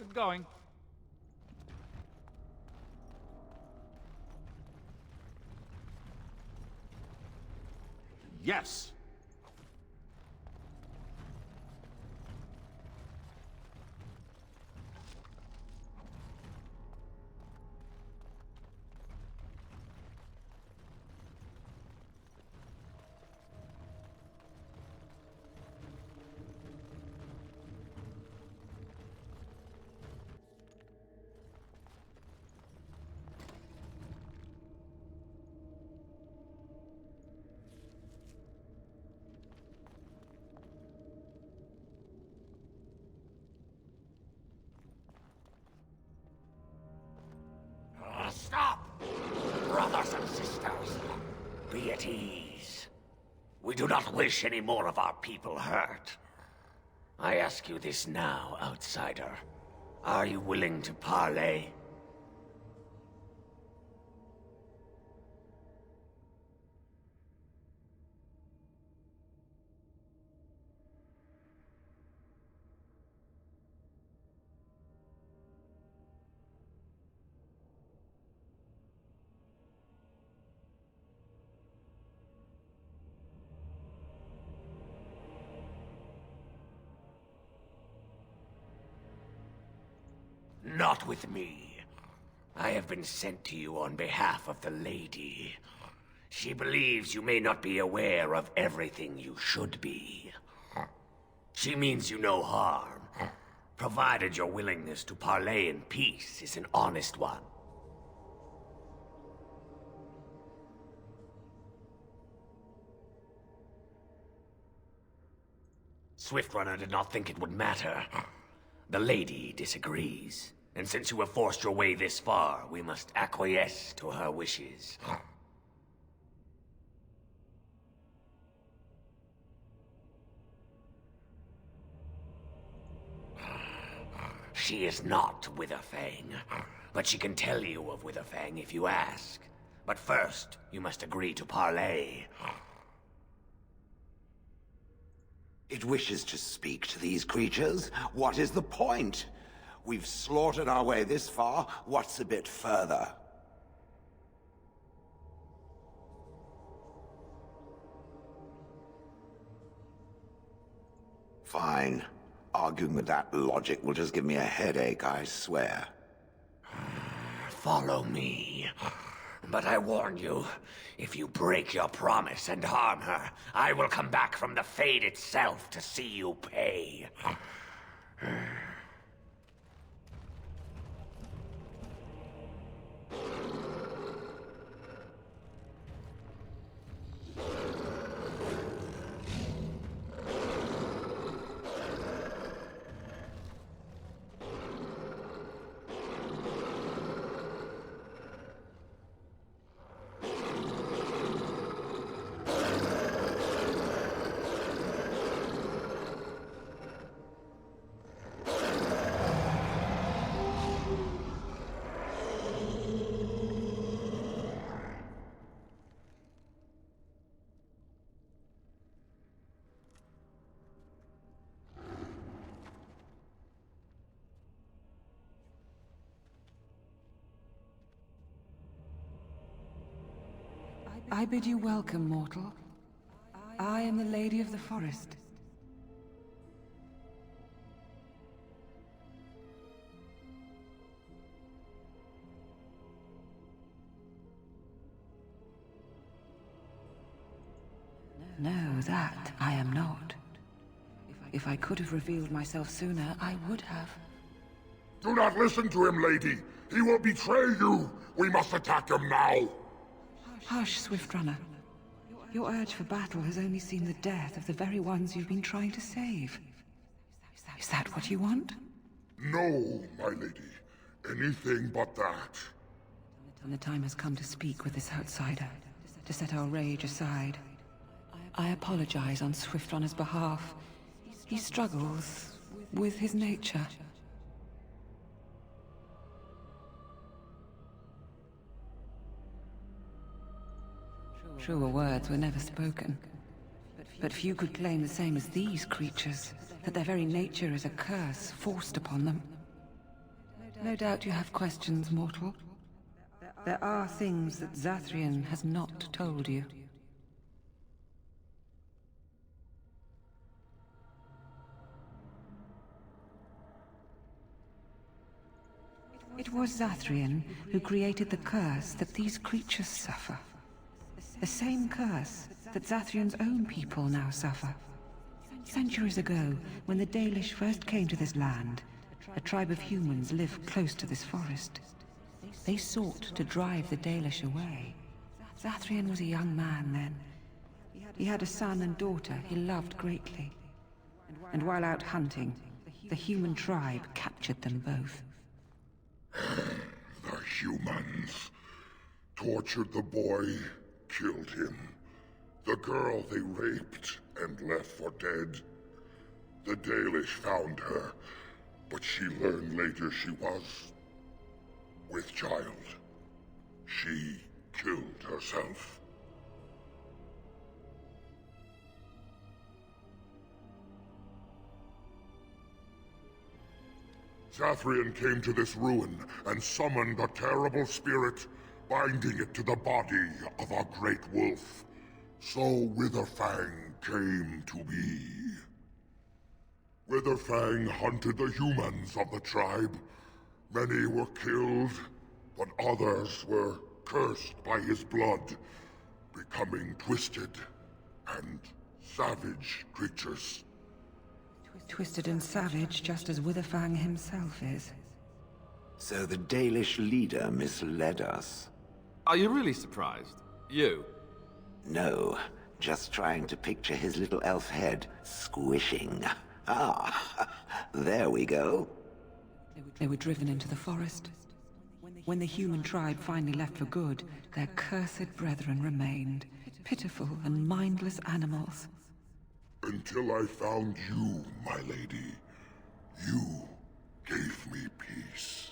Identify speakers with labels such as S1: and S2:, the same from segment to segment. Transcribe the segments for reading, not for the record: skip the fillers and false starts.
S1: it going.
S2: Yes.
S3: Stop! Brothers and sisters, be at ease. We do not wish any more of our people hurt. I ask you this now, outsider. Are you willing to parley? Not with me. I have been sent to you on behalf of the lady. She believes you may not be aware of everything you should be. She means you no harm, provided your willingness to parley in peace is an honest one. Swiftrunner did not think it would matter. The lady disagrees. And since you have forced your way this far, we must acquiesce to her wishes. She is not Witherfang, but she can tell you of Witherfang if you ask. But first, you must agree to parley.
S4: It wishes to speak to these creatures? What is the point? We've slaughtered our way this far. What's a bit further? Fine. Arguing with that logic will just give me a headache, I swear.
S3: Follow me. But I warn you, if you break your promise and harm her, I will come back from the Fade itself to see you pay.
S5: I bid you welcome, mortal. I am the Lady of the Forest. No, that I am not. If I could have revealed myself sooner, I would have.
S6: Do not listen to him, lady. He will betray you. We must attack him now.
S5: Hush, Swiftrunner. Your urge for battle has only seen the death of the very ones you've been trying to save. Is that what you want?
S6: No, my lady. Anything but that.
S5: And the time has come to speak with this outsider, to set our rage aside. I apologize on Swiftrunner's behalf. He struggles with his nature. Truer words were never spoken. But few could claim the same as these creatures, that their very nature is a curse forced upon them. No doubt you have questions, mortal. There are things that Zathrian has not told you. It was Zathrian who created the curse that these creatures suffer. The same curse that Zathrian's own people now suffer. Centuries ago, when the Dalish first came to this land, a tribe of humans lived close to this forest. They sought to drive the Dalish away. Zathrian was a young man then. He had a son and daughter he loved greatly. And while out hunting, the human tribe captured them both.
S6: The humans tortured the boy, killed him. The girl they raped and left for dead. The Dalish found her, but she learned later she was with child. She killed herself. Zathrian came to this ruin and summoned a terrible spirit, binding it to the body of a great wolf. So Witherfang came to be. Witherfang hunted the humans of the tribe. Many were killed, but others were cursed by his blood, becoming twisted and savage creatures.
S5: Twisted and savage, just as Witherfang himself is.
S4: So the Dalish leader misled us.
S1: Are you really surprised? You?
S4: No, just trying to picture his little elf head squishing. Ah, there we go.
S5: They were driven into the forest. When the human tribe finally left for good, their cursed brethren remained, pitiful and mindless animals.
S6: Until I found you, my lady. You gave me peace.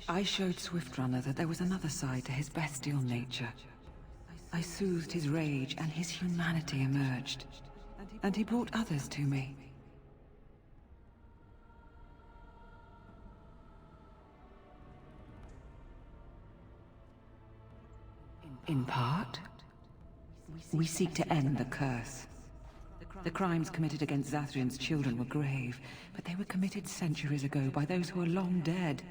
S5: I showed Swiftrunner that there was another side to his bestial nature. I soothed his rage and his humanity emerged. And he brought others to me. In part, we seek to end the curse. The crimes committed against Zathrian's children were grave, but they were committed centuries ago by those who are long dead.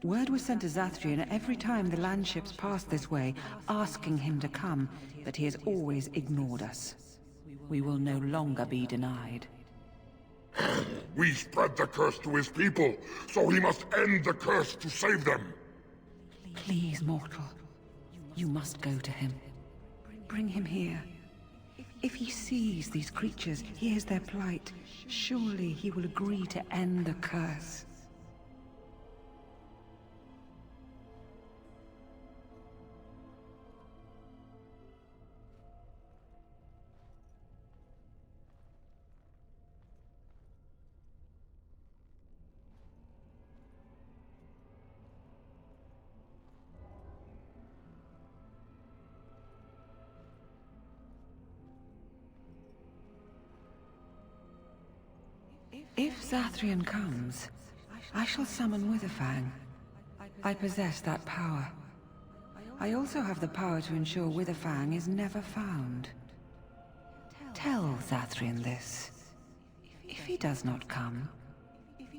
S5: Word was sent to Zathrian every time the landships passed this way, asking him to come, but he has always ignored us. We will no longer be denied.
S6: We spread the curse to his people, so he must end the curse to save them.
S5: Please, mortal. You must go to him. Bring him here. If he sees these creatures, hears their plight, surely he will agree to end the curse. If Zathrian comes, I shall summon Witherfang. I possess that power. I also have the power to ensure Witherfang is never found. Tell Zathrian this. If he does not come,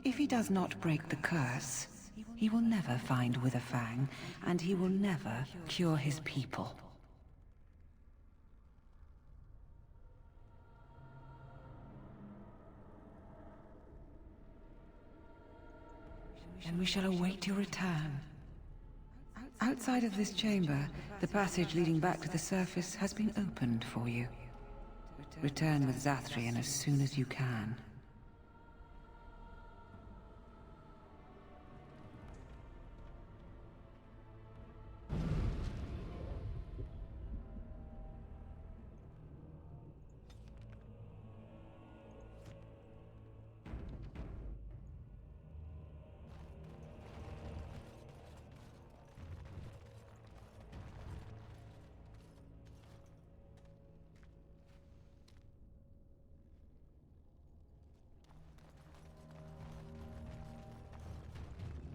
S5: if he does not break the curse, he will never find Witherfang, and he will never cure his people. And we shall await your return. Outside of this chamber, the passage leading back to the surface has been opened for you. Return with Zathrian as soon as you can.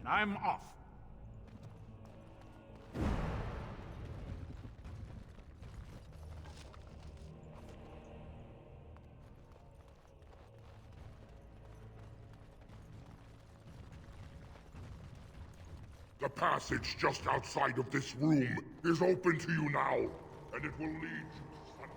S2: I'm off.
S6: The passage just outside of this room is open to you now, and it will lead you to sunlight.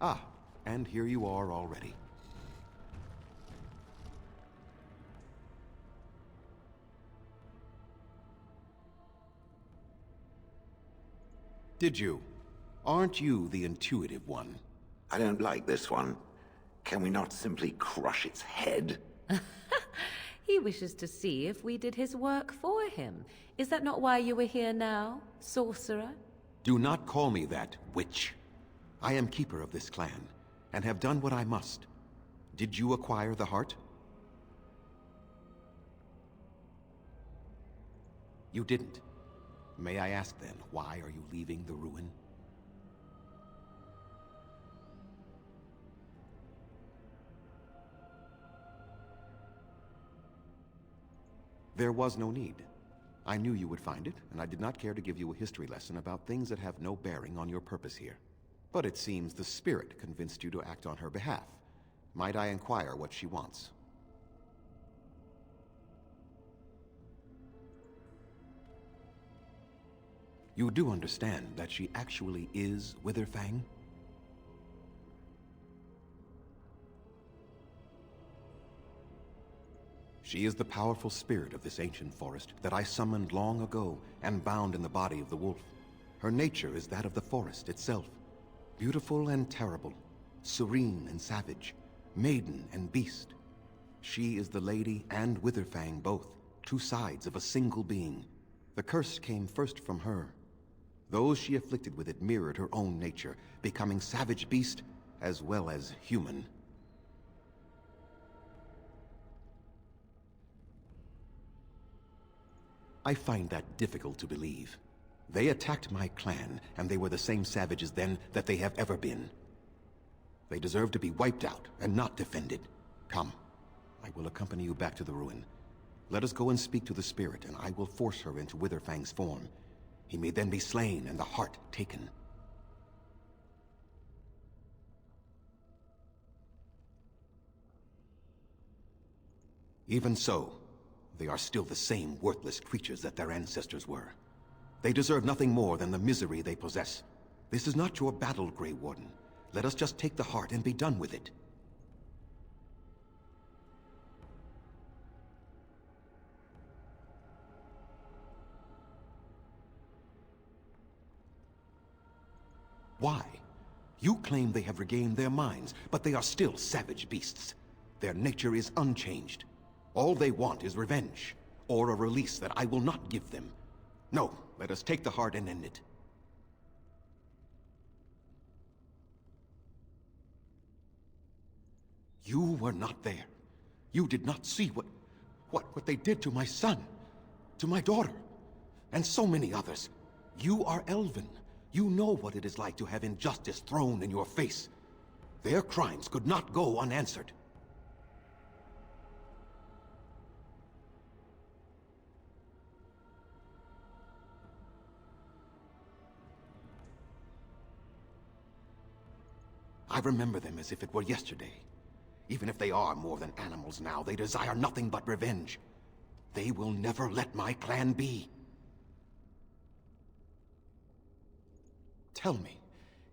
S7: Ah, and here you are already. Did you? Aren't you the intuitive one?
S4: I don't like this one. Can we not simply crush its head?
S8: He wishes to see if we did his work for him. Is that not why you were here now, sorcerer?
S7: Do not call me that, witch. I am keeper of this clan, and have done what I must. Did you acquire the heart? You didn't. May I ask then, why are you leaving the ruin? There was no need. I knew you would find it, and I did not care to give you a history lesson about things that have no bearing on your purpose here. But it seems the spirit convinced you to act on her behalf. Might I inquire what she wants? You do understand that she actually is Witherfang? She is the powerful spirit of this ancient forest that I summoned long ago and bound in the body of the wolf. Her nature is that of the forest itself. Beautiful and terrible, serene and savage, maiden and beast. She is the lady and Witherfang both, two sides of a single being. The curse came first from her. Those she afflicted with it mirrored her own nature, becoming savage beast as well as human. I find that difficult to believe. They attacked my clan, and they were the same savages then that they have ever been. They deserve to be wiped out and not defended. Come, I will accompany you back to the ruin. Let us go and speak to the spirit, and I will force her into Witherfang's form. He may then be slain and the heart taken. Even so, they are still the same worthless creatures that their ancestors were. They deserve nothing more than the misery they possess. This is not your battle, Grey Warden. Let us just take the heart and be done with it. Why? You claim they have regained their minds, but they are still savage beasts. Their nature is unchanged. All they want is revenge, or a release that I will not give them. No, let us take the heart and end it. You were not there. You did not see what they did to my son, to my daughter, and so many others. You are Elven. You know what it is like to have injustice thrown in your face. Their crimes could not go unanswered. I remember them as if it were yesterday. Even if they are more than animals now, they desire nothing but revenge. They will never let my clan be. Tell me,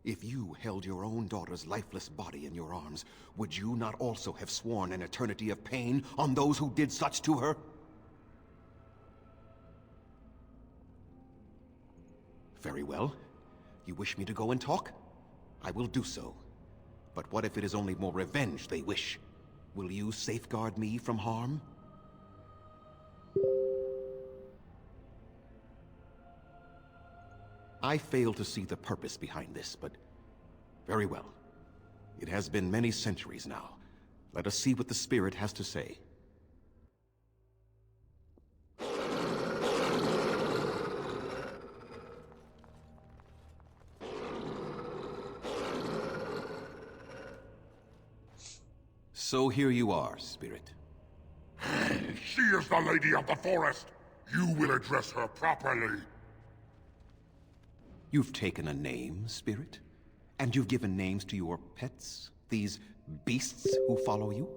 S7: If you held your own daughter's lifeless body in your arms, would you not also have sworn an eternity of pain on those who did such to her? Very well. You wish me to go and talk? I will do so. But what if it is only more revenge they wish? Will you safeguard me from harm? I fail to see the purpose behind this, but very well. It has been many centuries now. Let us see what the spirit has to say. So here you are, spirit.
S6: She is the Lady of the Forest. You will address her properly.
S7: You've taken a name, spirit? And you've given names to your pets? These beasts who follow you?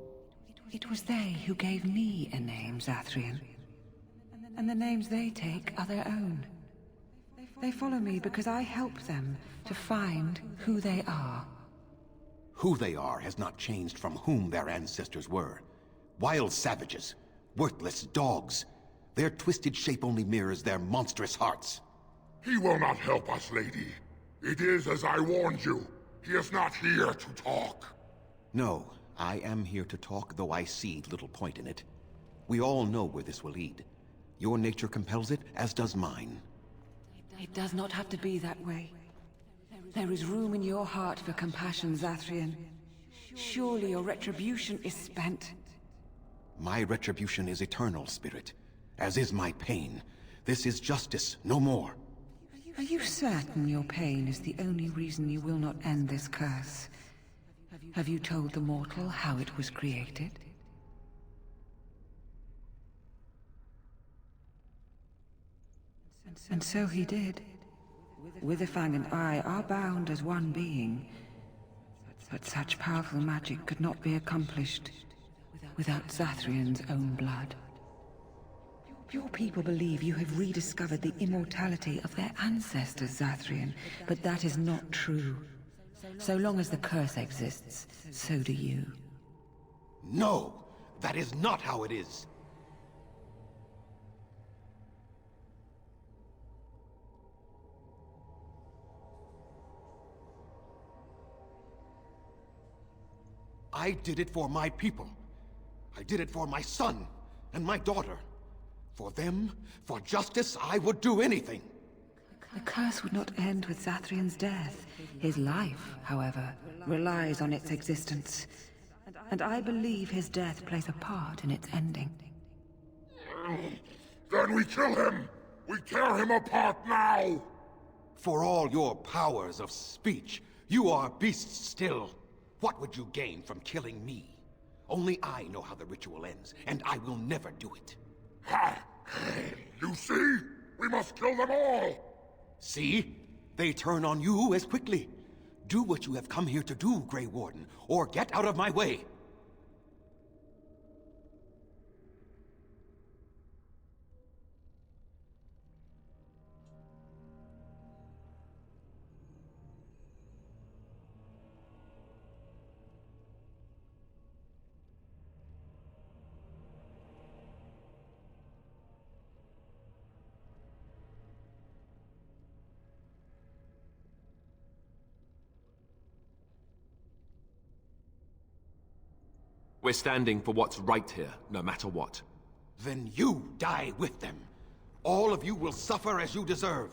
S5: It was they who gave me a name, Zathrian. And the names they take are their own. They follow me because I help them to find who they are.
S7: Who they are has not changed from whom their ancestors were. Wild savages, worthless dogs. Their twisted shape only mirrors their monstrous hearts.
S6: He will not help us, lady. It is as I warned you. He is not here to talk.
S7: No, I am here to talk, though I see little point in it. We all know where this will lead. Your nature compels it, as does mine.
S5: It does not have to be that way. There is room in your heart for compassion, Zathrian. Surely your retribution is spent.
S7: My retribution is eternal, spirit, as is my pain. This is justice, no more.
S5: Are you certain your pain is the only reason you will not end this curse? Have you told the mortal how it was created? And so he did. Witherfang and I are bound as one being. But such powerful magic could not be accomplished without Zathrian's own blood. Your people believe you have rediscovered the immortality of their ancestors, Zathrian, but that is not true. So long as the curse exists, so do you.
S7: No! That is not how it is! I did it for my people. I did it for my son and my daughter. For them, for justice, I would do anything.
S5: The curse would not end with Zathrian's death. His life, however, relies on its existence. And I believe his death plays a part in its ending.
S6: Then we kill him! We tear him apart now!
S7: For all your powers of speech, you are beasts still. What would you gain from killing me? Only I know how the ritual ends, and I will never do it.
S6: Ha! You see? We must kill them all!
S7: See? They turn on you as quickly. Do what you have come here to do, Grey Warden, or get out of my way.
S1: We're standing for what's right here, no matter what.
S7: Then you die with them. All of you will suffer as you deserve.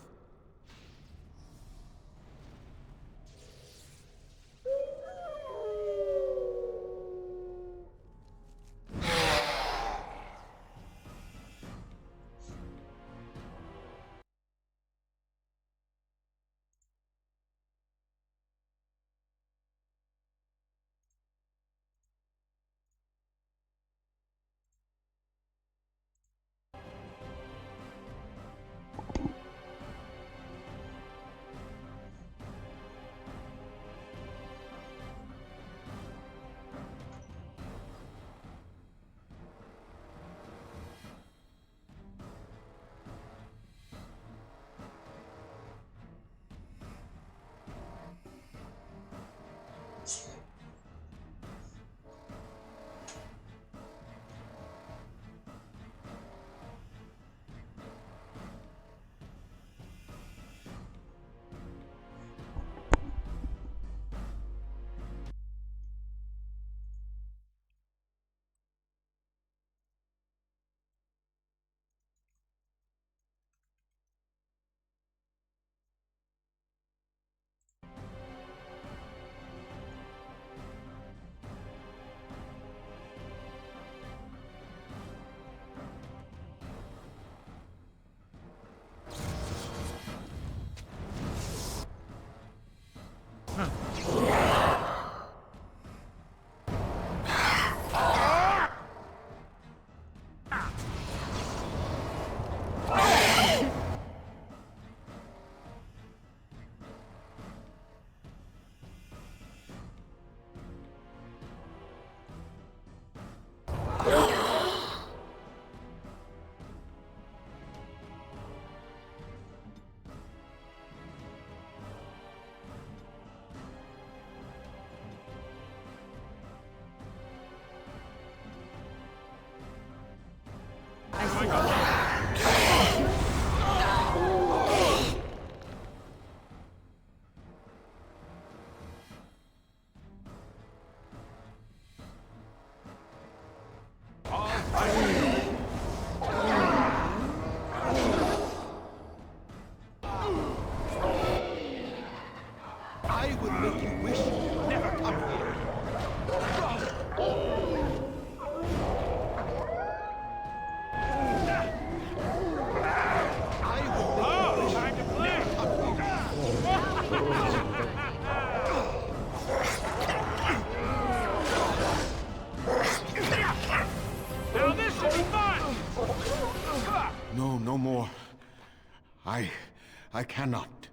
S7: I cannot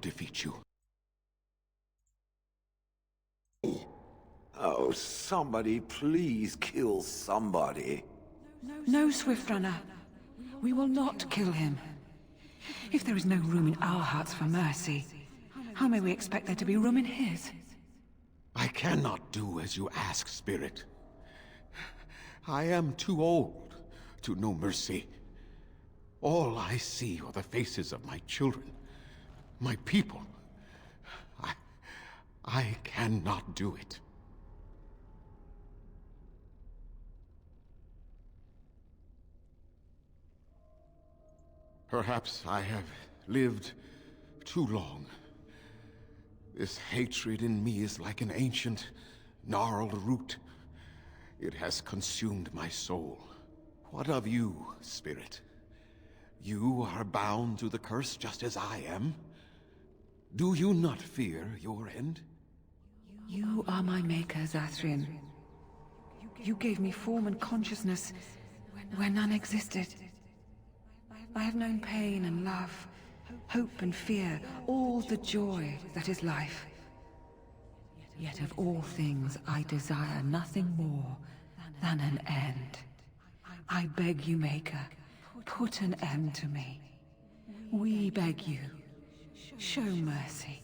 S7: defeat you.
S4: Oh, somebody please kill somebody.
S5: No, Swiftrunner. We will not kill him. If there is no room in our hearts for mercy, how may we expect there to be room in his?
S7: I cannot do as you ask, Spirit. I am too old to know mercy. All I see are the faces of my children, my people. I cannot do it. Perhaps I have lived too long. This hatred in me is like an ancient, gnarled root. It has consumed my soul. What of you, Spirit? You are bound to the curse just as I am. Do you not fear your end?
S5: You are my maker, Zathrian. You gave me form and consciousness where none existed. I have known pain and love, hope and fear, all the joy that is life. Yet of all things I desire nothing more than an end. I beg you, Maker, put an end to me. We beg you, show mercy.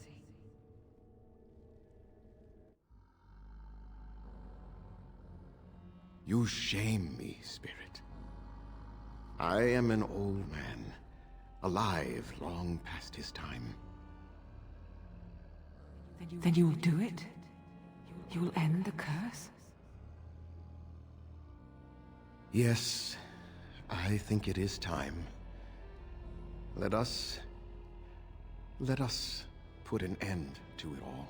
S7: You shame me, Spirit. I am an old man, alive long past his time.
S5: Then you will do it? You will end the curse?
S7: Yes, I think it is time. Let us put an end to it all.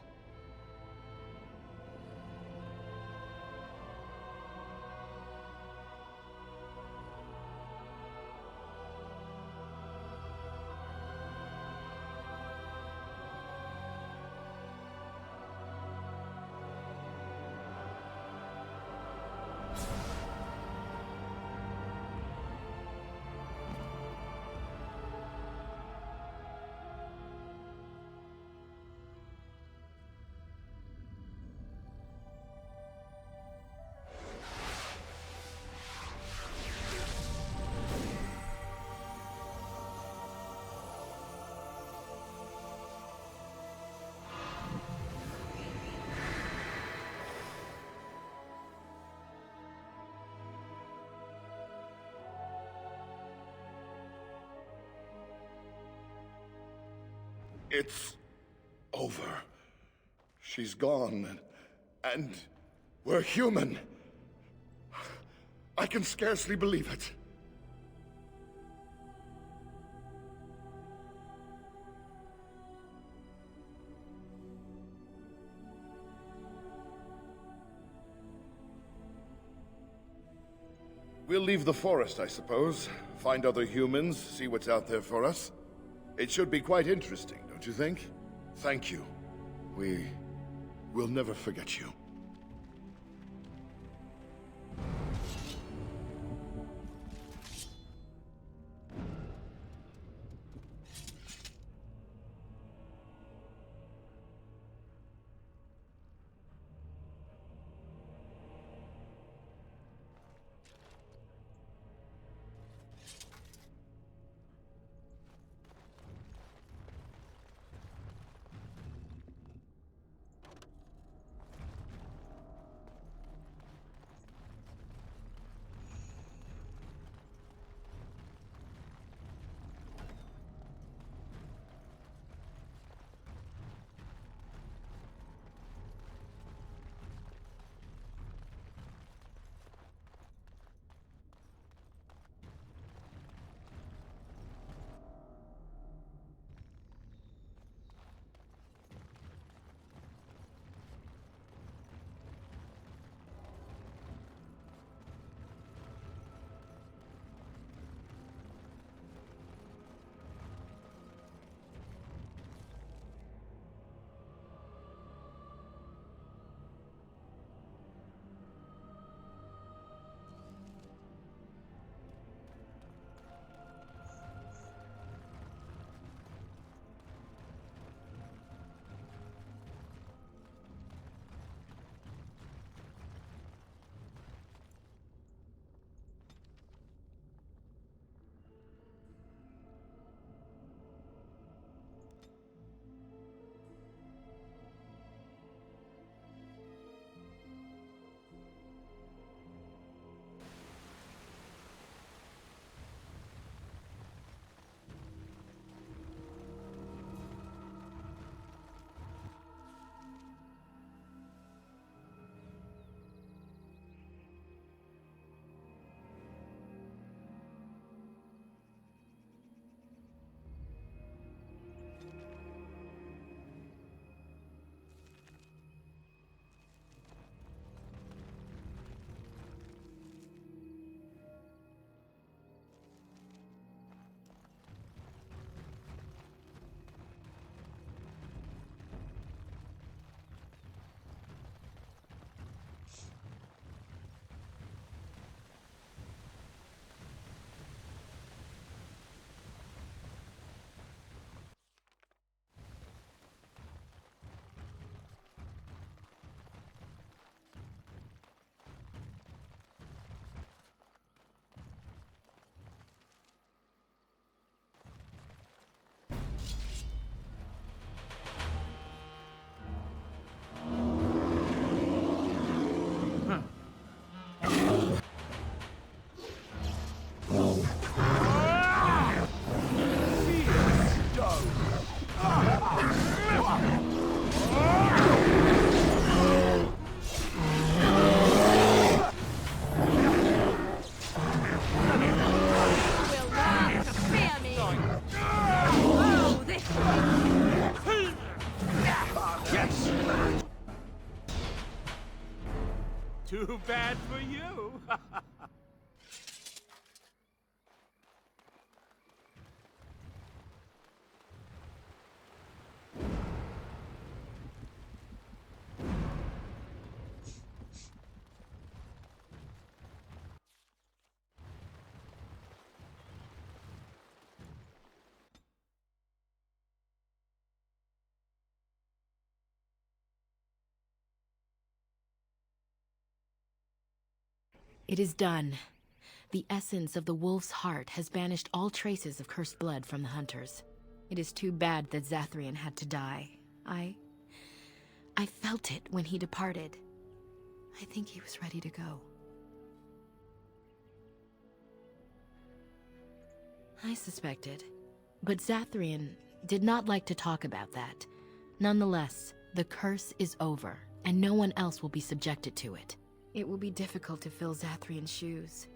S6: It's over. She's gone, and we're human. I can scarcely believe it. We'll leave the forest, I suppose. Find other humans, see what's out there for us. It should be quite interesting, don't you think? Thank you. We'll never forget you.
S2: Too bad for you.
S9: It is done. The essence of the wolf's heart has banished all traces of cursed blood from the hunters. It is too bad that Zathrian had to die. I felt it when he departed. I think he was ready to go. I suspected. But Zathrian did not like to talk about that. Nonetheless, the curse is over, and no one else will be subjected to it. It will be difficult to fill Zathrian's shoes.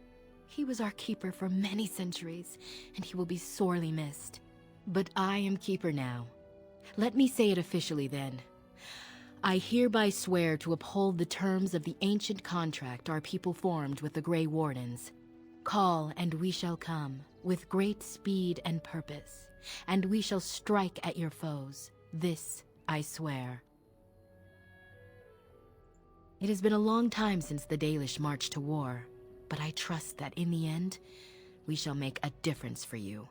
S9: He was our keeper for many centuries, and he will be sorely missed. But I am keeper now. Let me say it officially then. I hereby swear to uphold the terms of the ancient contract our people formed with the Grey Wardens. Call, and we shall come, with great speed and purpose, and we shall strike at your foes. This I swear. It has been a long time since the Dalish marched to war, but I trust that in the end, we shall make a difference for you.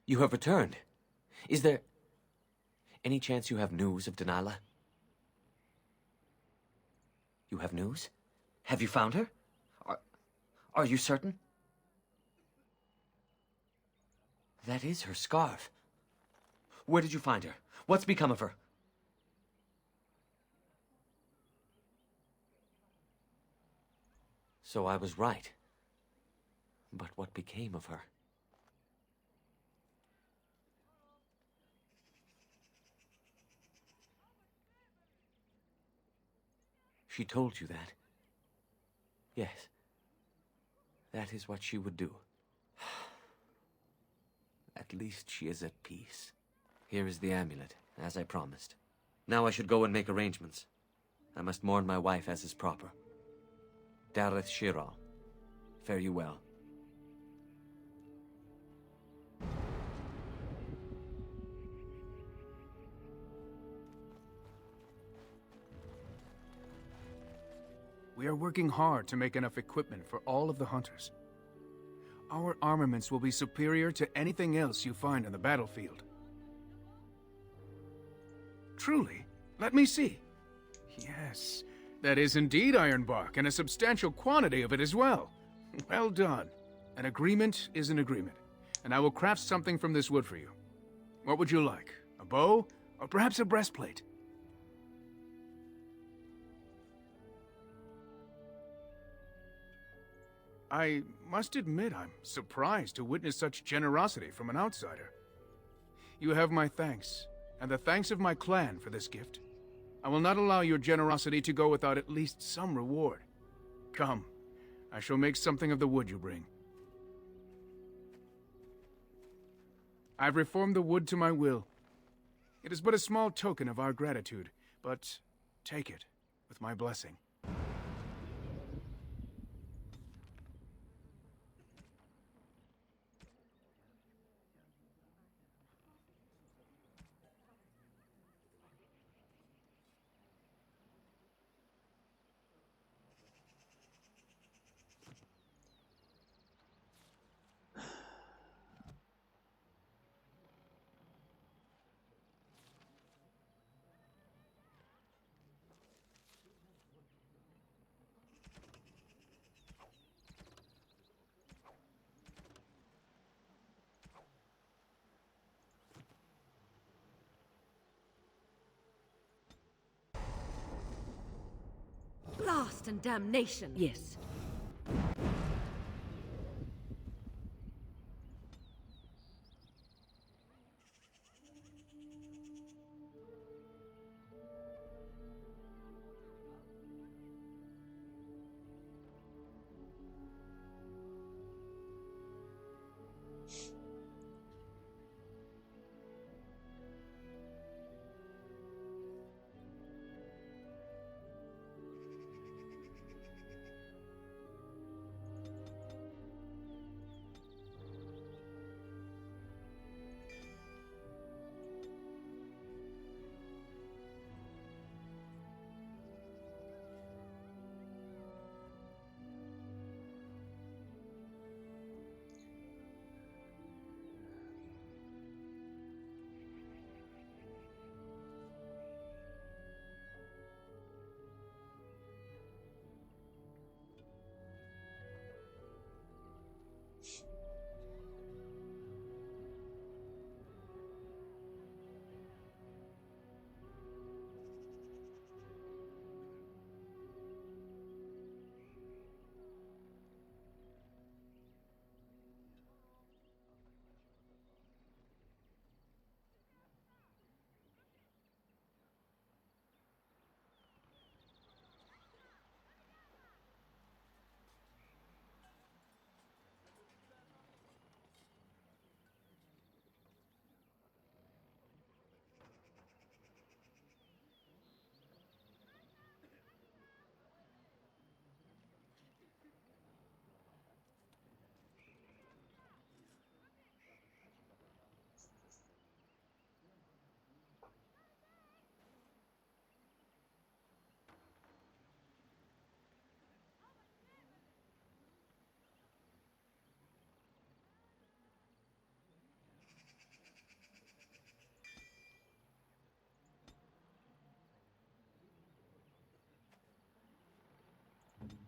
S3: You have returned. Is there any chance you have news of Delilah? You have news? Have you found her? Are you certain? That is her scarf. Where did you find her? What's become of her? So I was right. But what became of her? She told you that? Yes. That is what she would do. At least she is at peace. Here is the amulet, as I promised. Now I should go and make arrangements. I must mourn my wife as is proper. Dareth Shiral, fare you well.
S2: We are working hard to make enough equipment for all of the hunters. Our armaments will be superior to anything else you find on the battlefield. Truly? Let me see. Yes, that is indeed ironbark, and a substantial quantity of it as well. Well done. An agreement is an agreement, and I will craft something from this wood for you. What would you like? A bow, or perhaps a breastplate? I must admit I'm surprised to witness such generosity from an outsider. You have my thanks, and the thanks of my clan for this gift. I will not allow your generosity to go without at least some reward. Come, I shall make something of the wood you bring. I've reformed the wood to my will. It is but a small token of our gratitude, but take it with my blessing.
S8: Blast and damnation!
S9: Yes.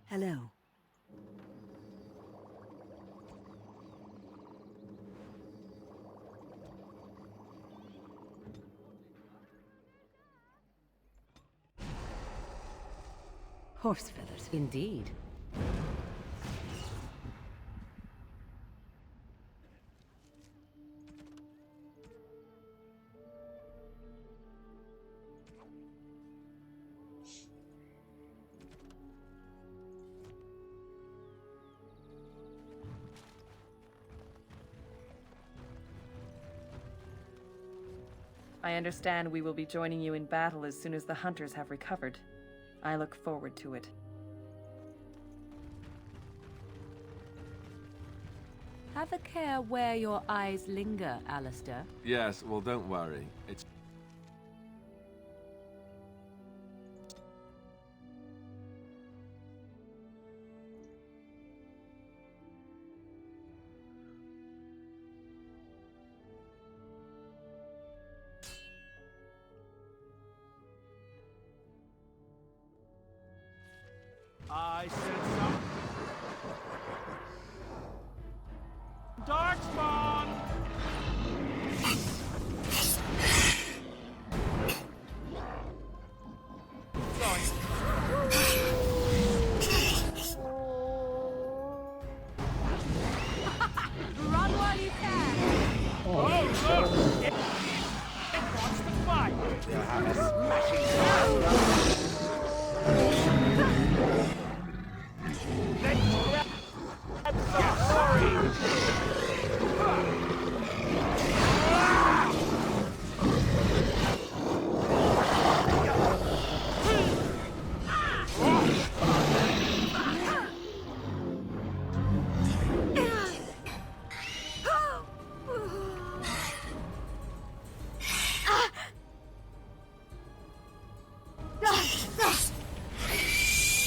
S10: Hello. Horse feathers.
S8: Indeed.
S11: I understand we will be joining you in battle as soon as the hunters have recovered. I look forward to it.
S8: Have a care where your eyes linger, Alistair.
S1: Yes, well, don't worry. It's...
S2: I said so. Darkspawn!
S8: Run while you can!
S2: Oh, look! It wants to fight!
S4: We'll have a smashing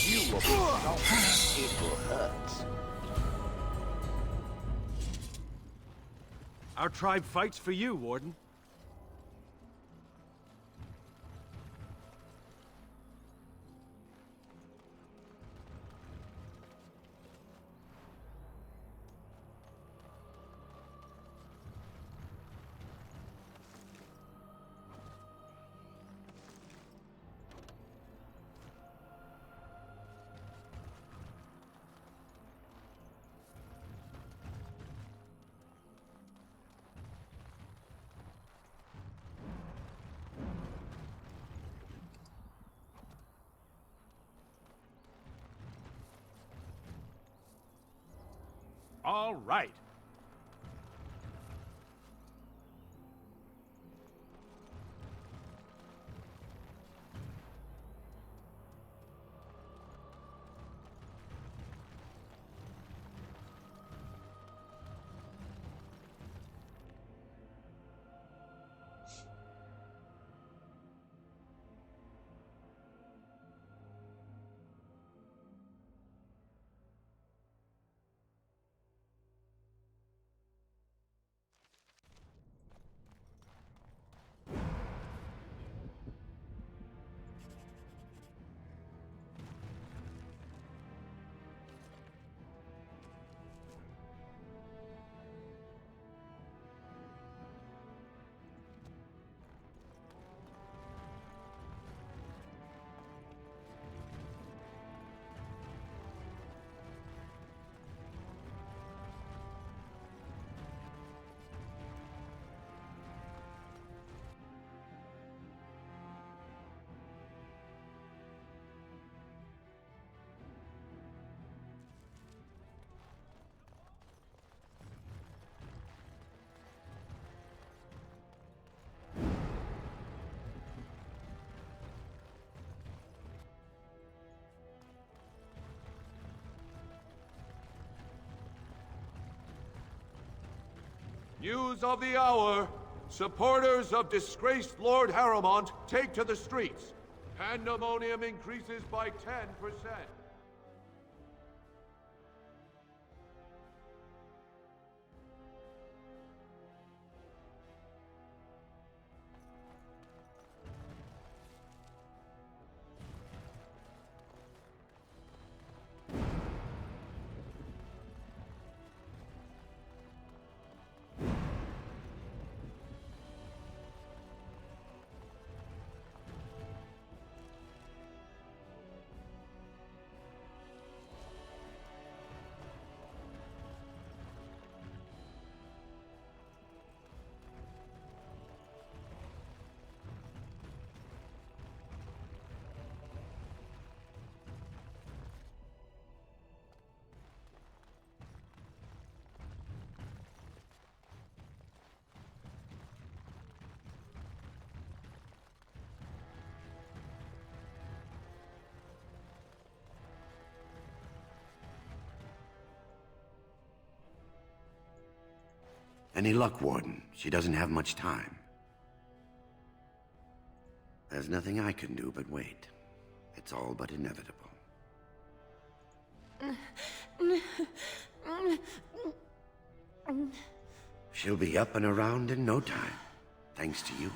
S4: You will be soft. It will hurt.
S12: Our tribe fights for you, Warden.
S2: All right.
S1: News of the hour. Supporters of disgraced Lord Harrowmont take to the streets. Pandemonium increases by 10%.
S3: Any luck, Warden? She doesn't have much time. There's nothing I can do but wait. It's all but inevitable. She'll be up and around in no time, thanks to you.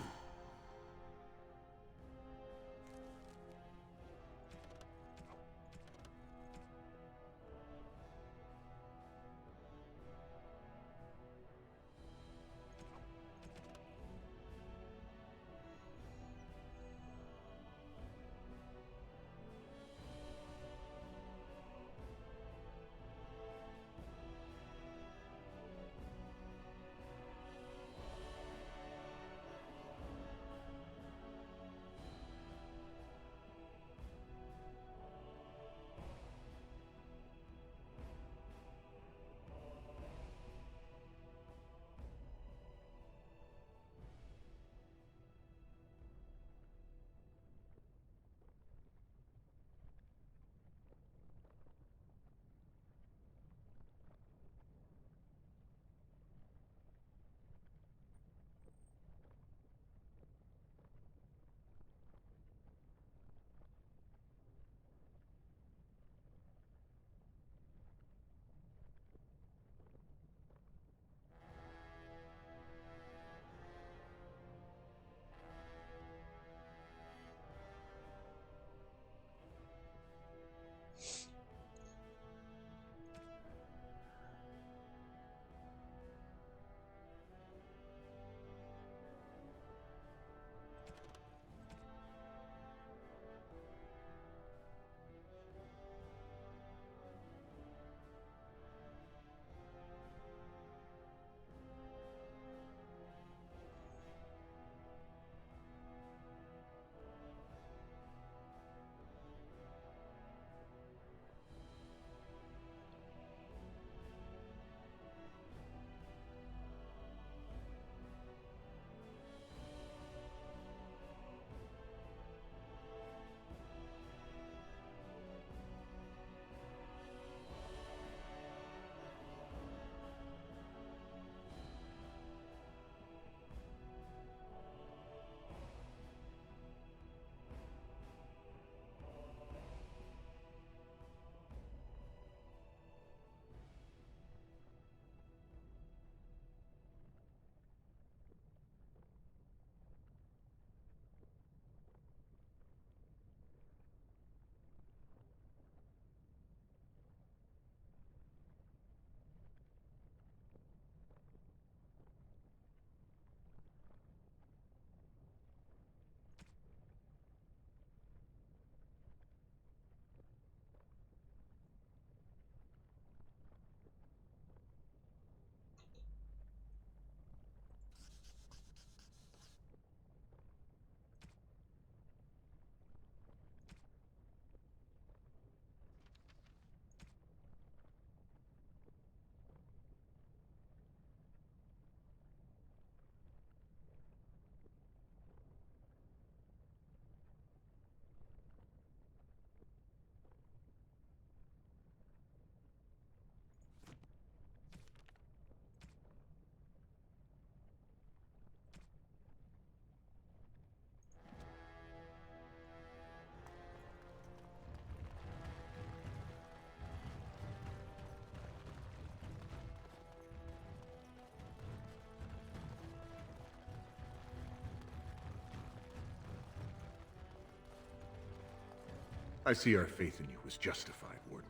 S13: I see our faith in you was justified, Warden.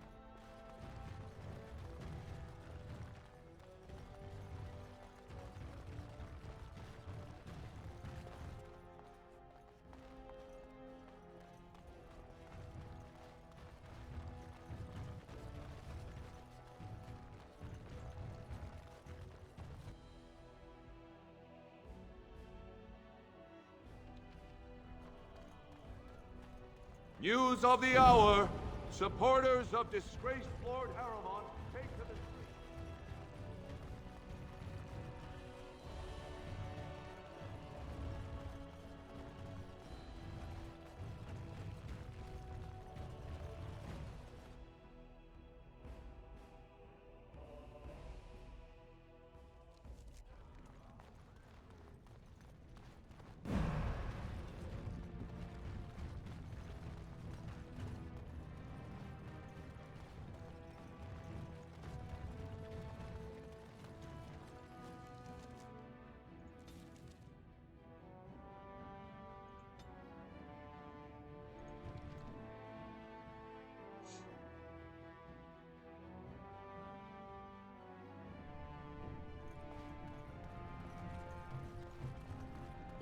S1: News of the hour. Supporters of disgraced Lord Harrowmont take to the streets.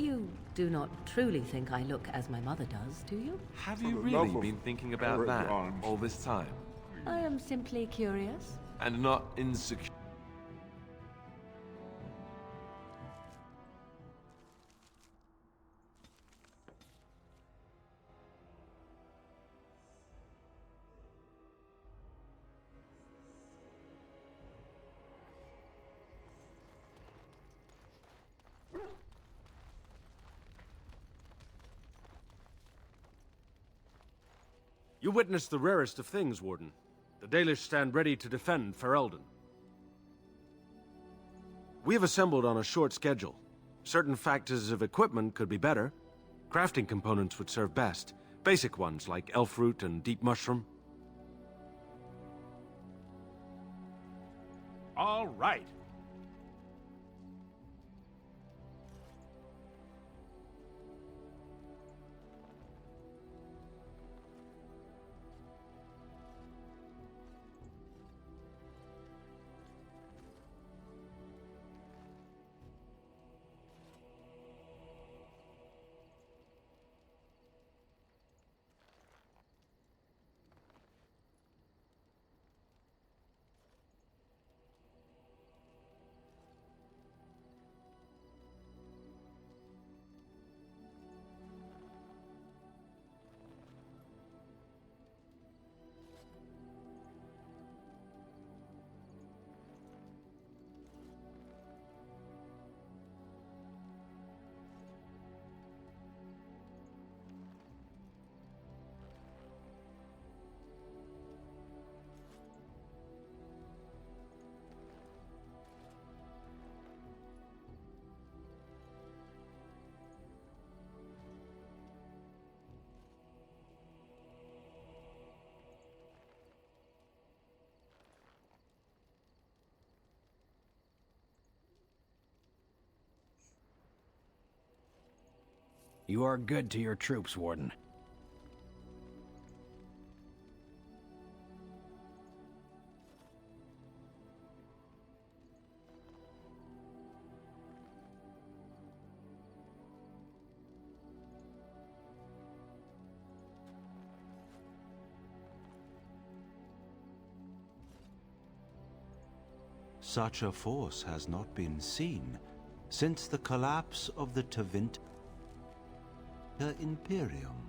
S8: You do not truly think I look as my mother does, do you?
S14: Have you really been thinking about that all this time?
S8: I am simply curious.
S14: And not insecure?
S12: You witnessed the rarest of things, Warden. The Dalish stand ready to defend Ferelden. We have assembled on a short schedule. Certain factors of equipment could be better. Crafting components would serve best. Basic ones like elf root and deep mushroom. All right.
S15: You are good to your troops, Warden.
S16: Such a force has not been seen since the collapse of the Tevinter Imperium.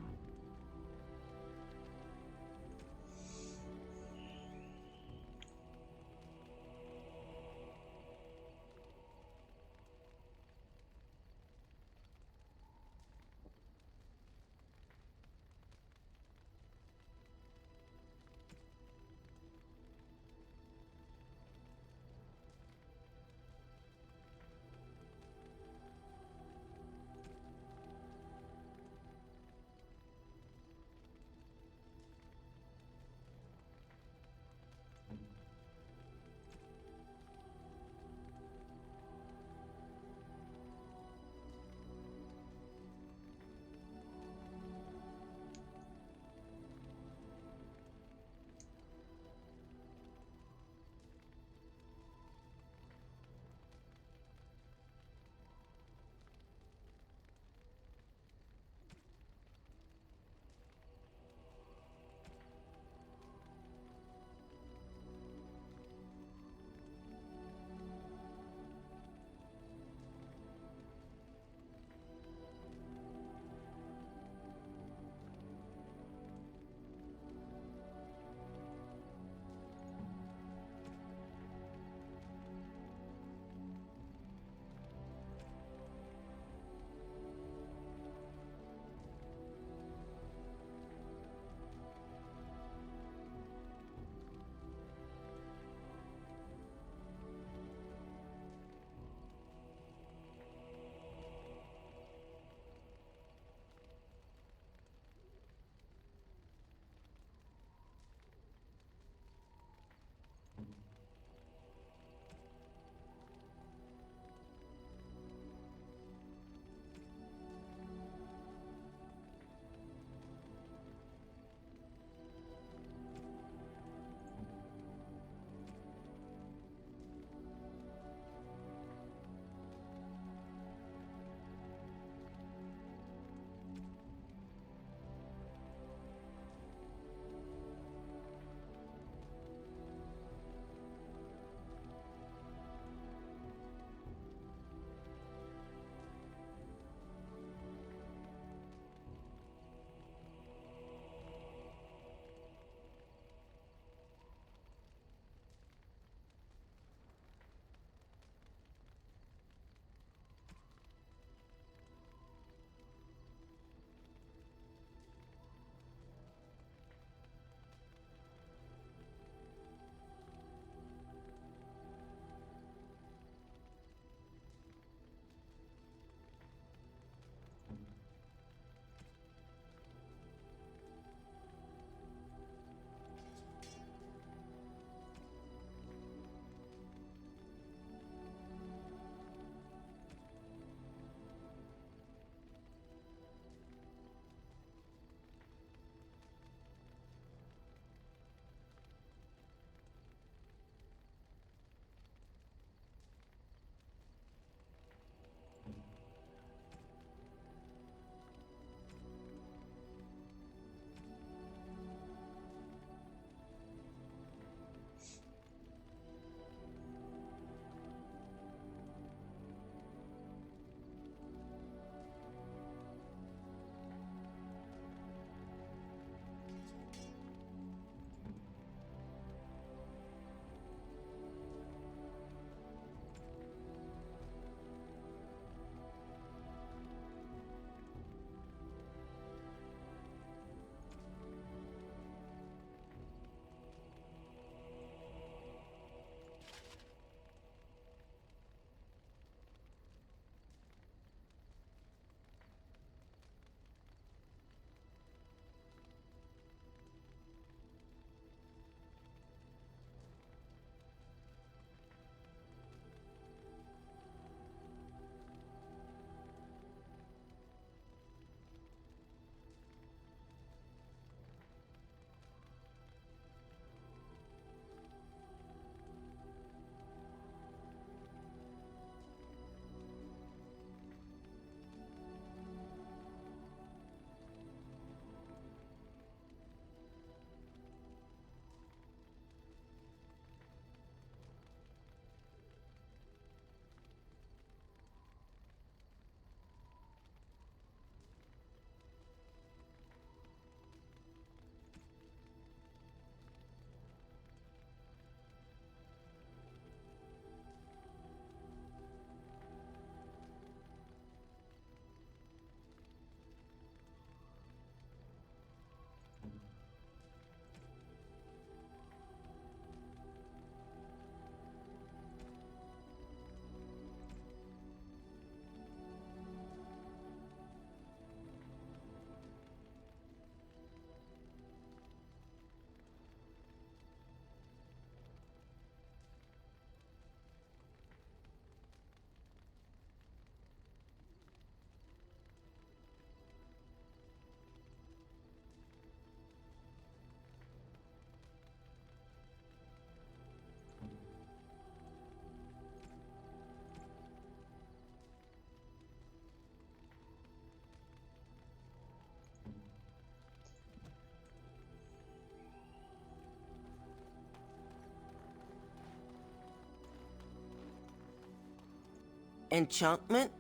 S17: enchantment?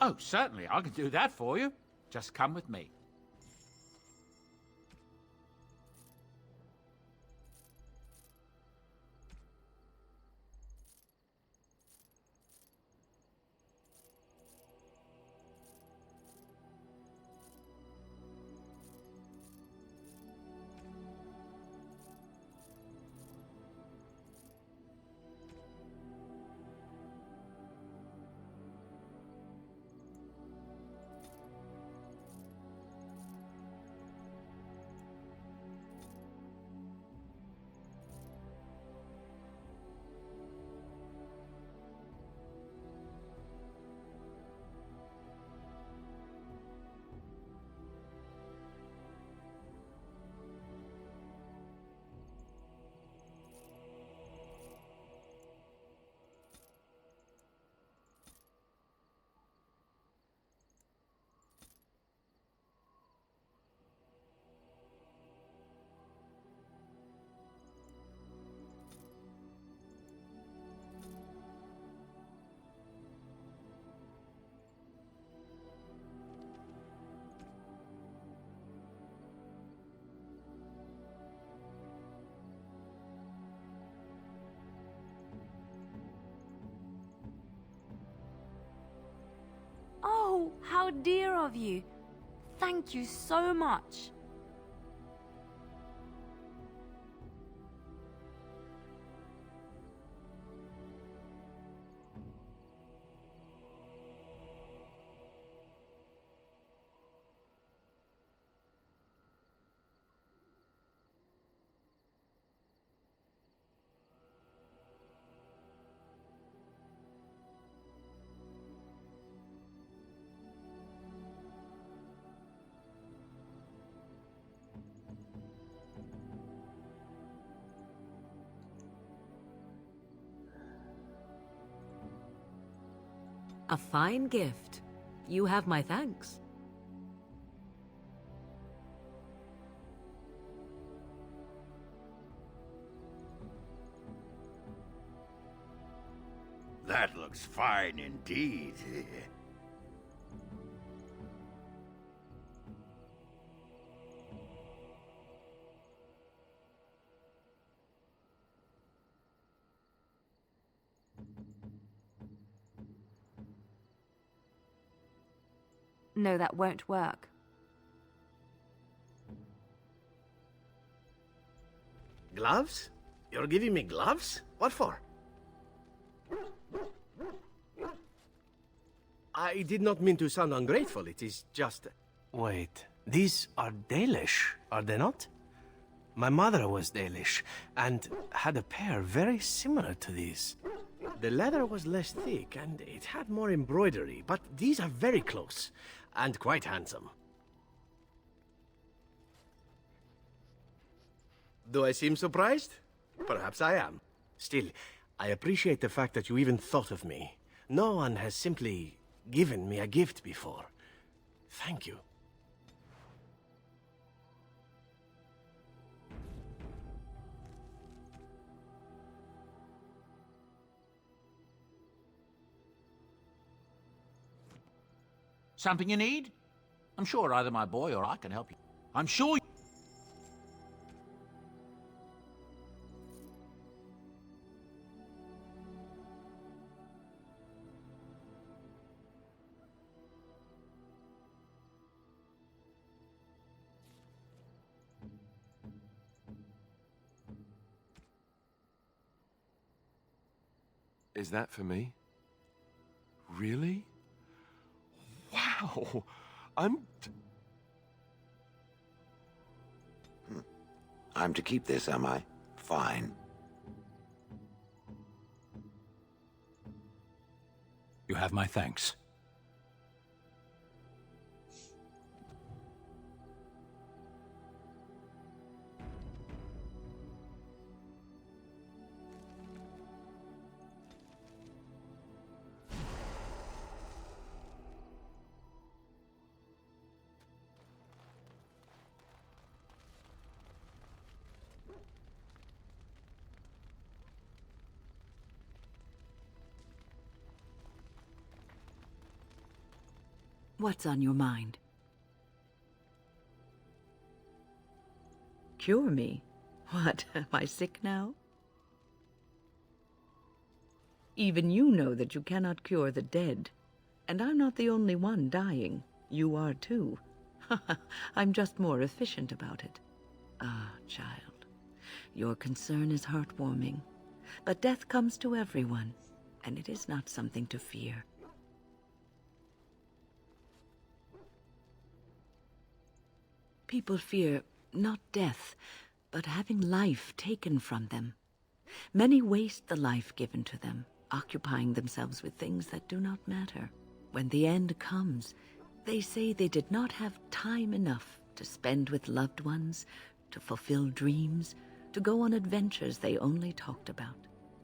S18: Oh, certainly, I can do that for you. Just come with me.
S19: Oh, how dear of you. Thank you so much.
S8: A fine gift. You have my thanks.
S20: That looks fine indeed.
S19: No, that won't work.
S3: Gloves? You're giving me gloves? What for? I did not mean to sound ungrateful, it is just...
S21: Wait, these are Dalish, are they not? My mother was Dalish, and had a pair very similar to these.
S3: The leather was less thick, and it had more embroidery, but these are very close, and quite handsome. Do I seem surprised? Perhaps I am. Still, I appreciate the fact that you even thought of me. No one has simply given me a gift before. Thank you.
S18: Something you need? I'm sure either my boy or I can help you. I'm sure
S14: Is that for me? Really? Wow!
S4: I'm to keep this, am I? Fine.
S15: You have my thanks.
S10: What's on your mind? Cure me? What, am I sick now? Even you know that you cannot cure the dead. And I'm not the only one dying. You are too. I'm just more efficient about it. Ah, child, your concern is heartwarming. But death comes to everyone, and it is not something to fear. People fear not death, but having life taken from them. Many waste the life given to them, occupying themselves with things that do not matter. When the end comes, they say they did not have time enough to spend with loved ones, to fulfill dreams, to go on adventures they only talked about.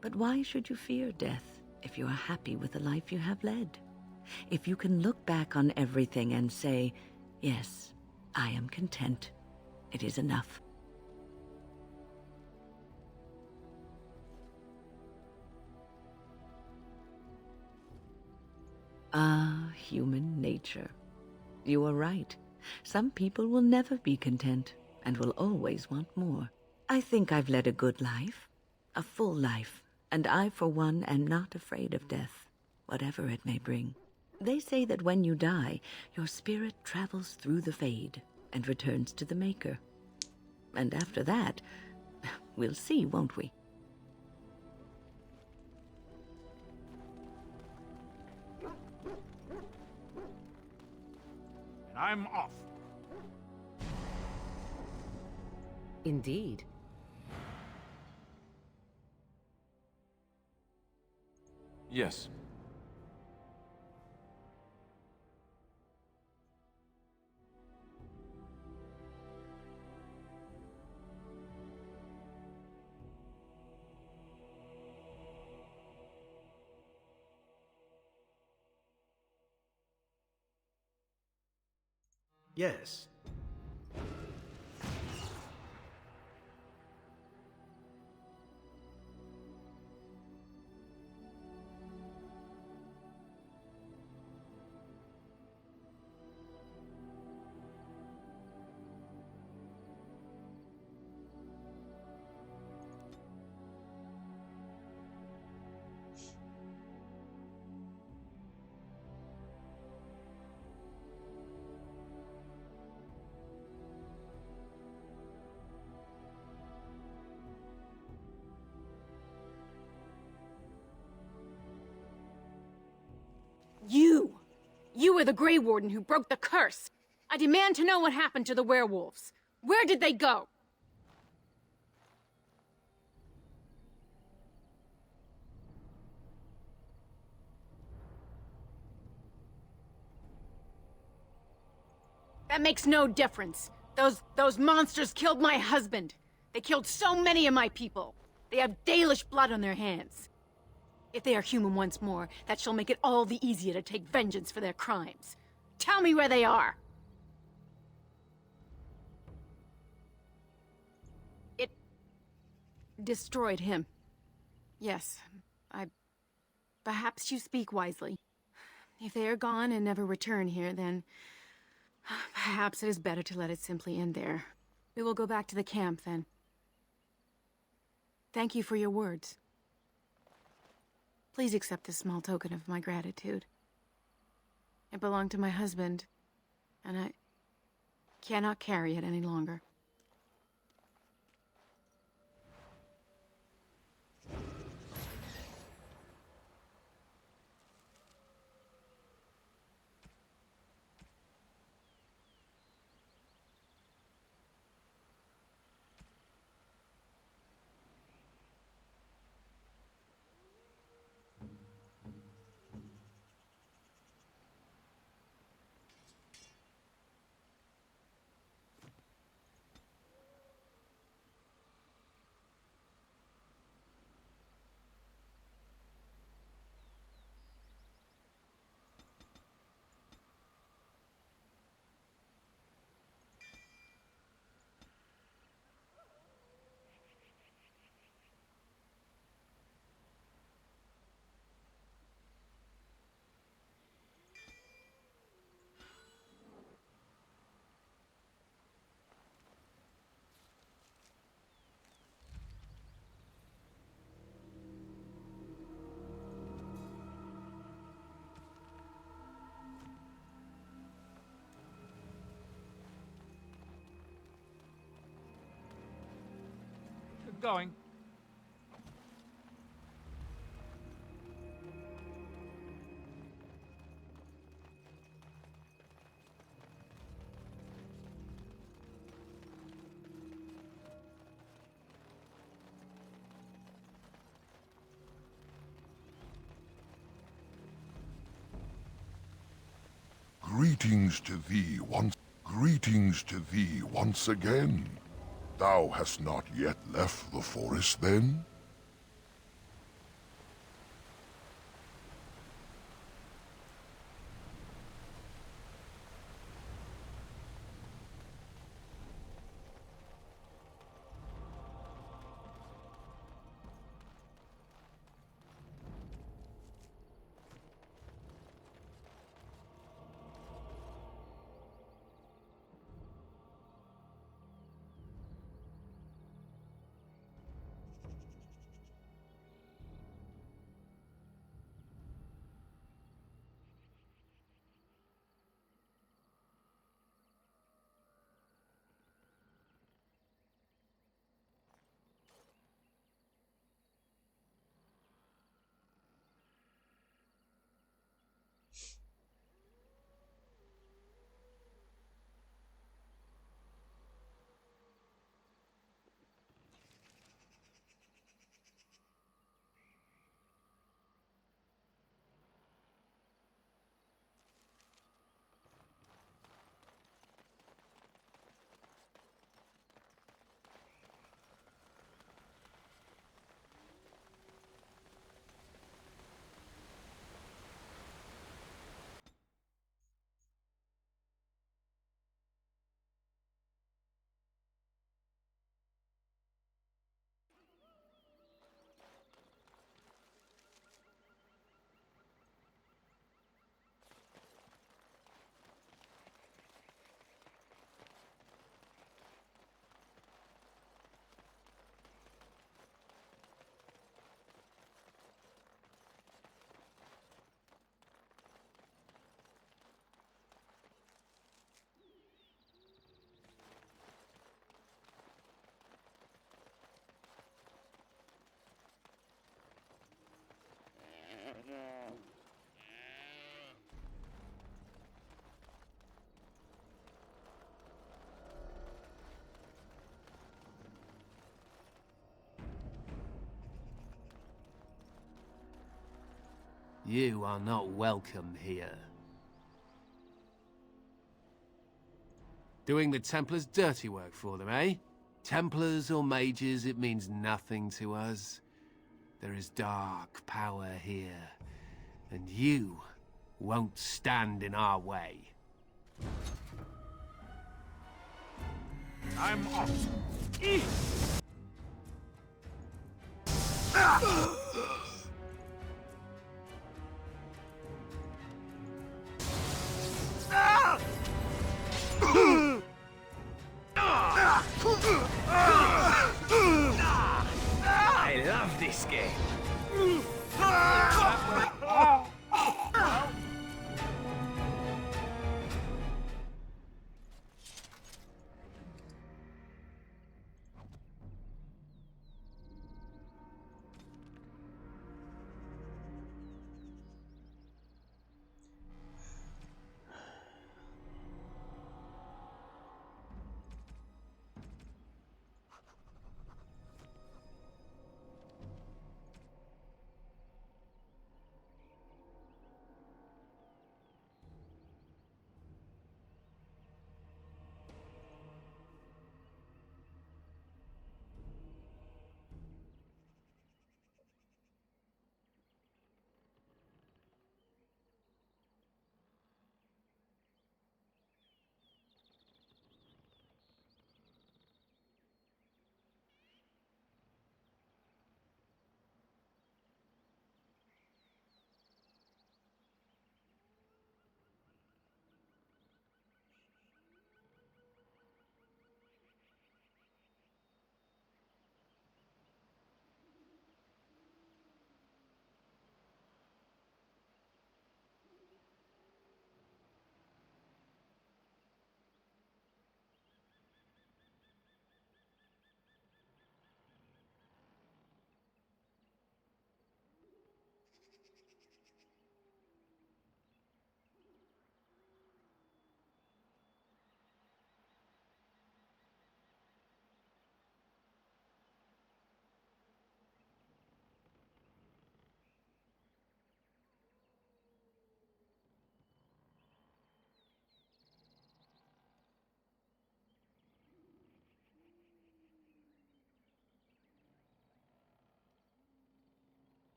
S10: But why should you fear death if you are happy with the life you have led? If you can look back on everything and say, yes, I am content, it is enough. Ah, human nature. You are right. Some people will never be content and will always want more. I think I've led a good life, a full life, and I, for one, am not afraid of death, whatever it may bring. They say that when you die, your spirit travels through the fade and returns to the Maker. And after that, we'll see, won't we?
S18: I'm off.
S8: Indeed.
S14: Yes.
S21: Yes.
S17: You were the Grey Warden who broke the curse. I demand to know what happened to the werewolves. Where did they go? That makes no difference. Those monsters killed my husband. They killed so many of my people. They have Dalish blood on their hands. If they are human once more, that shall make it all the easier to take vengeance for their crimes. Tell me where they are! It destroyed him. Yes, perhaps you speak wisely. If they are gone and never return here, then perhaps it is better to let it simply end there. We will go back to the camp, then. Thank you for your words. Please accept this small token of my gratitude. It belonged to my husband, and I cannot carry it any longer.
S18: Going.
S6: Greetings to thee once again. Thou hast not yet left the forest, then?
S21: You are not welcome here. Doing the Templars' dirty work for them, eh? Templars or mages, it means nothing to us. There is dark power here, and you won't stand in our way.
S18: I'm off.
S21: I love this game.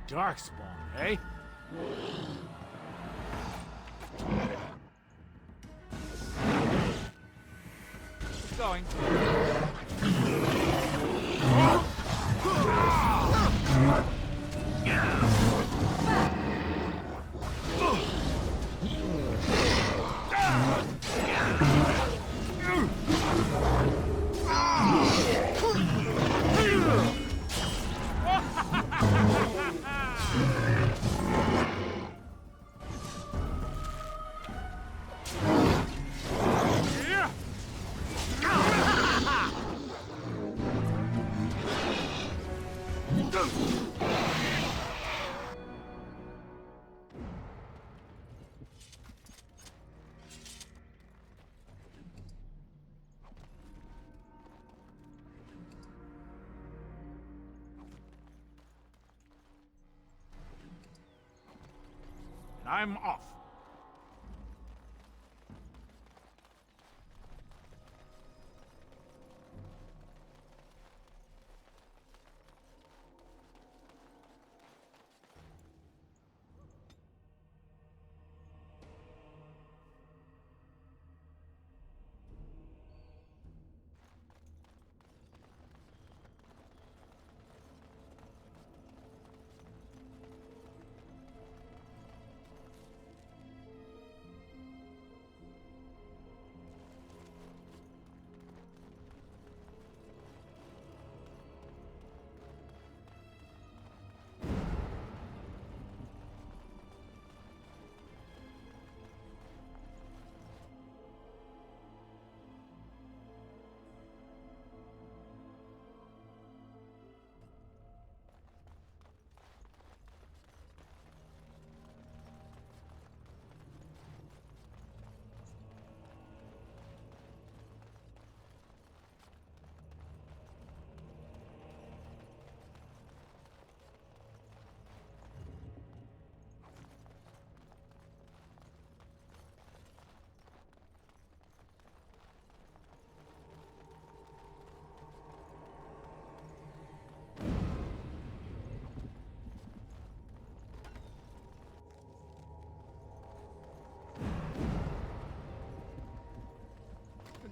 S2: Darkspawn, eh?
S18: Going. I'm off.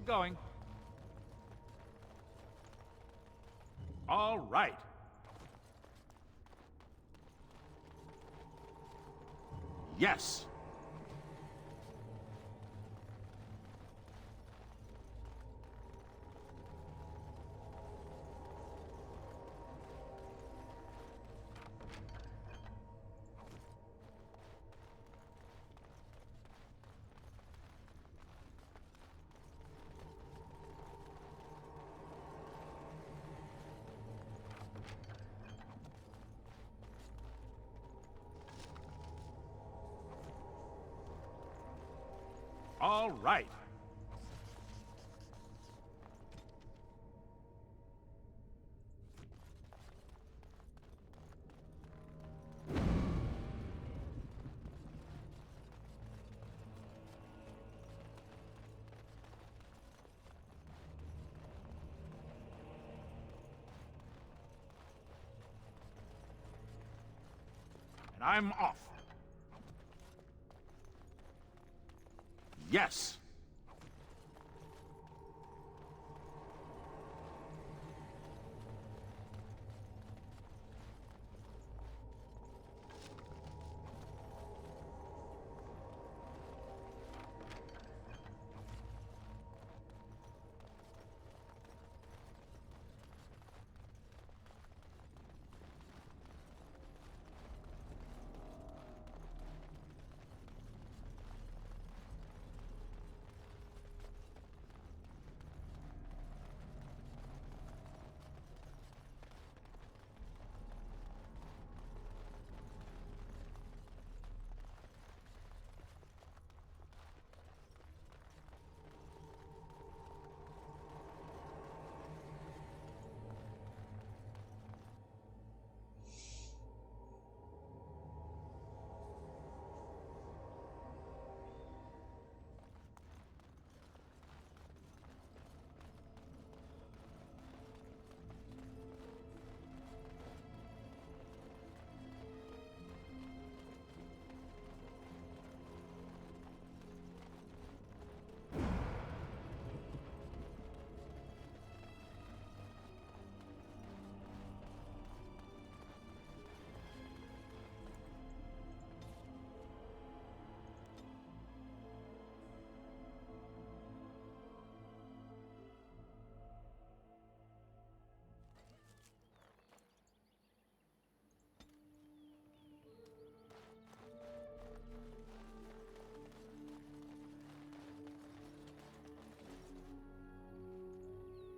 S18: Going. All right. Yes. All right. And I'm off. Yes.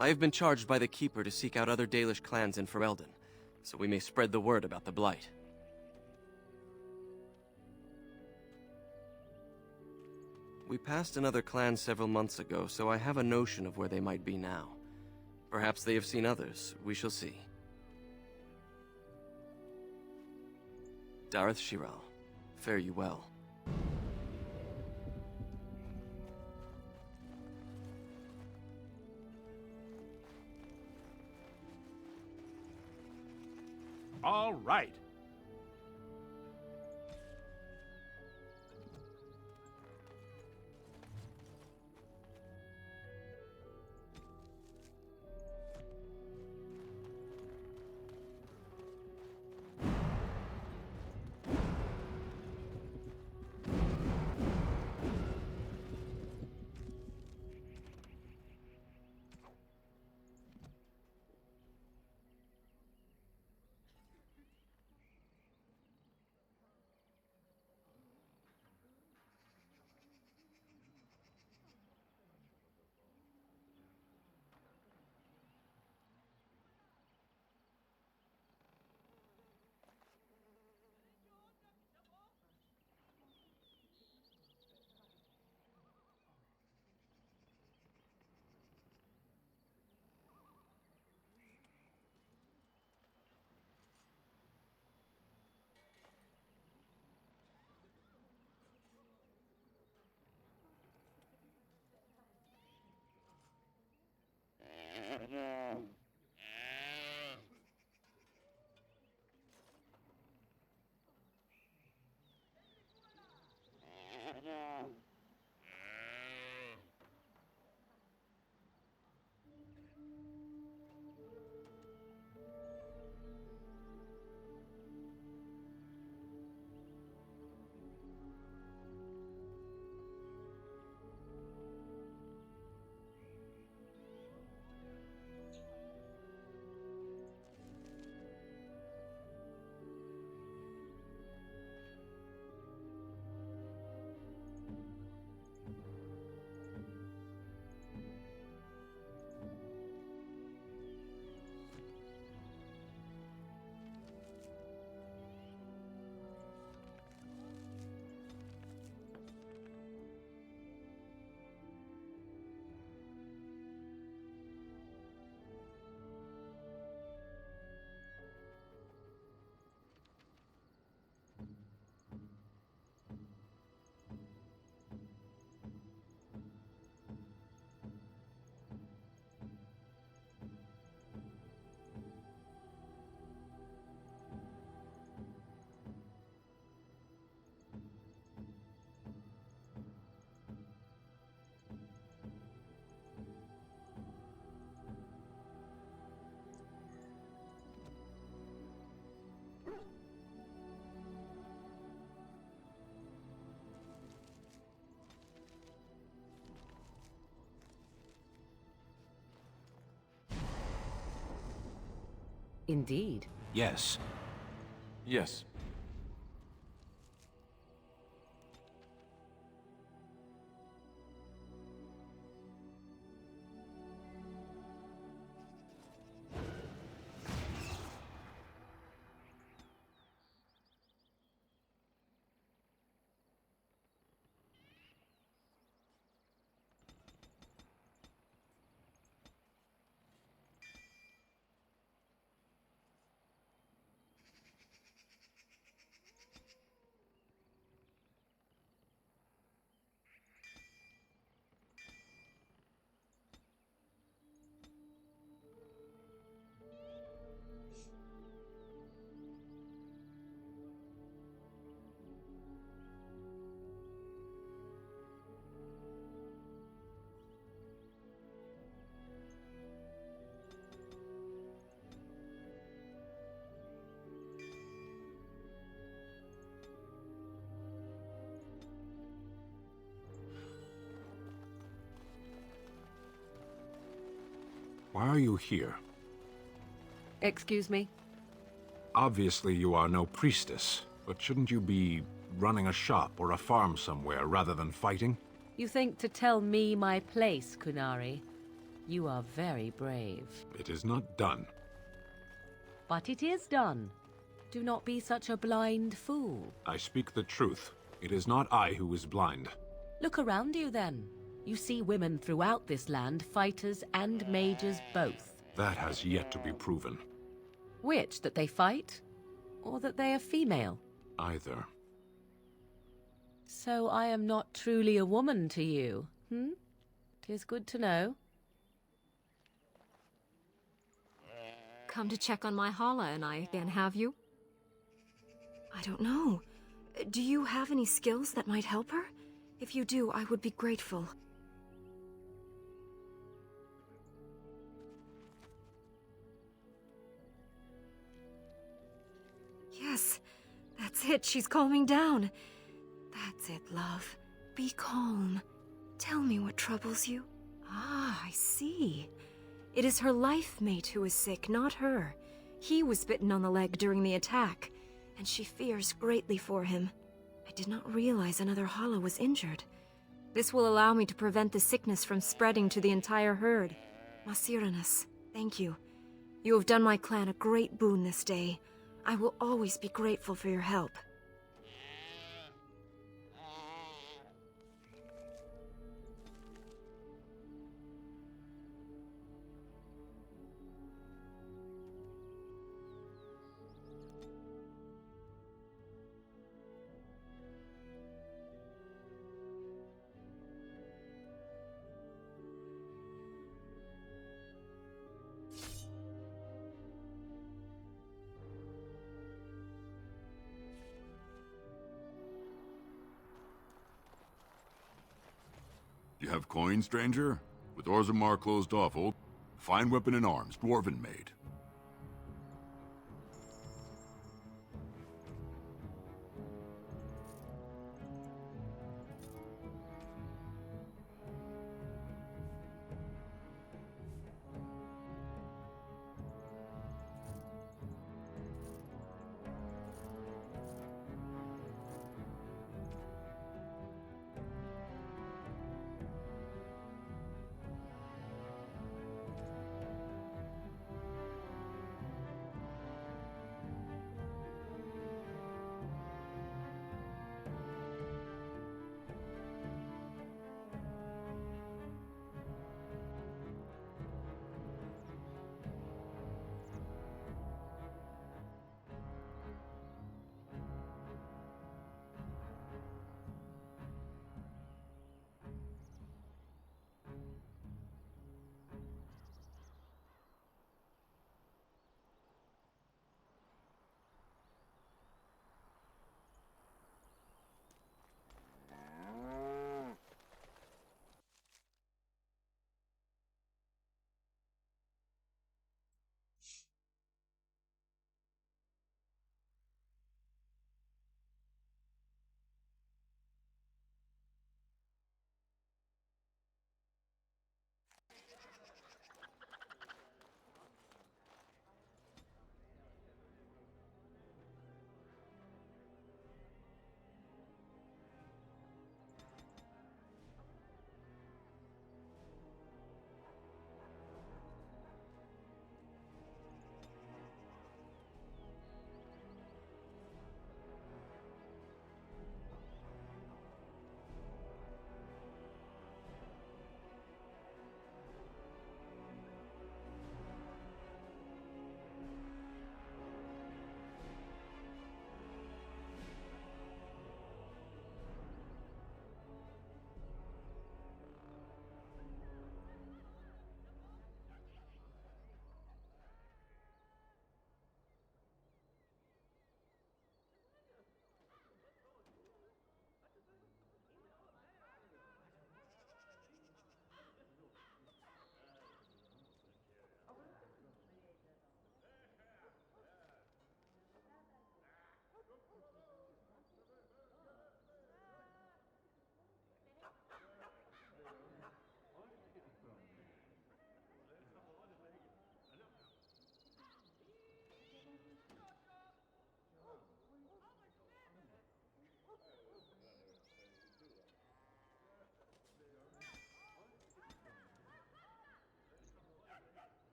S5: I have been charged by the Keeper to seek out other Dalish clans in Ferelden, so we may spread the word about the Blight. We passed another clan several months ago, so I have a notion of where they might be now. Perhaps they have seen others. We shall see. Dareth Shiral, fare you well.
S13: All right.
S8: Indeed.
S15: Yes.
S14: Yes.
S22: Why are you here?
S8: Excuse me?
S22: Obviously you are no priestess, but shouldn't you be running a shop or a farm somewhere rather than fighting?
S8: You think to tell me my place, Kunari? You are very brave.
S22: It is not done.
S8: But it is done. Do not be such a blind fool.
S22: I speak the truth. It is not I who is blind.
S8: Look around you, then. You see women throughout this land, fighters and mages both.
S22: That has yet to be proven.
S8: Which, that they fight? Or that they are female?
S22: Either.
S8: So I am not truly a woman to you, hmm? 'Tis good to know.
S7: Come to check on my Hala and I again, have you?
S9: I don't know. Do you have any skills that might help her? If you do, I would be grateful. Yes, that's it. She's calming down. That's it, love. Be calm. Tell me what troubles you. Ah, I see. It is her life mate who is sick, not her. He was bitten on the leg during the attack, and she fears greatly for him. I did not realize another Hala was injured. This will allow me to prevent the sickness from spreading to the entire herd. Masiranus, thank you. You have done my clan a great boon this day. I will always be grateful for your help.
S23: You have coin, stranger? With Orzammar closed off, old fine weapon and arms, dwarven made.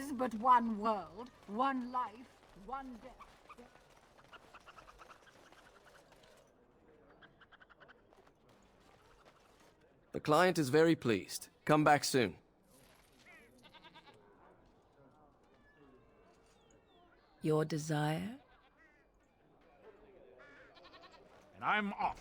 S1: is but one world, one life, one death.
S5: The client is very pleased. Come back soon.
S10: Your desire?
S18: And I'm off.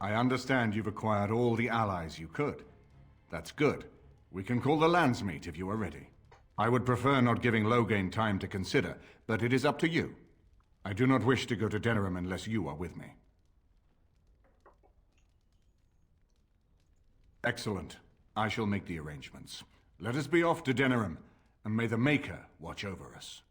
S13: I understand you've acquired all the allies you could. That's good. We can call the Landsmeet if you are ready. I would prefer not giving Loghain time to consider, but it is up to you. I do not wish to go to Denerim unless you are with me. Excellent. I shall make the arrangements. Let us be off to Denerim, and may the Maker watch over us.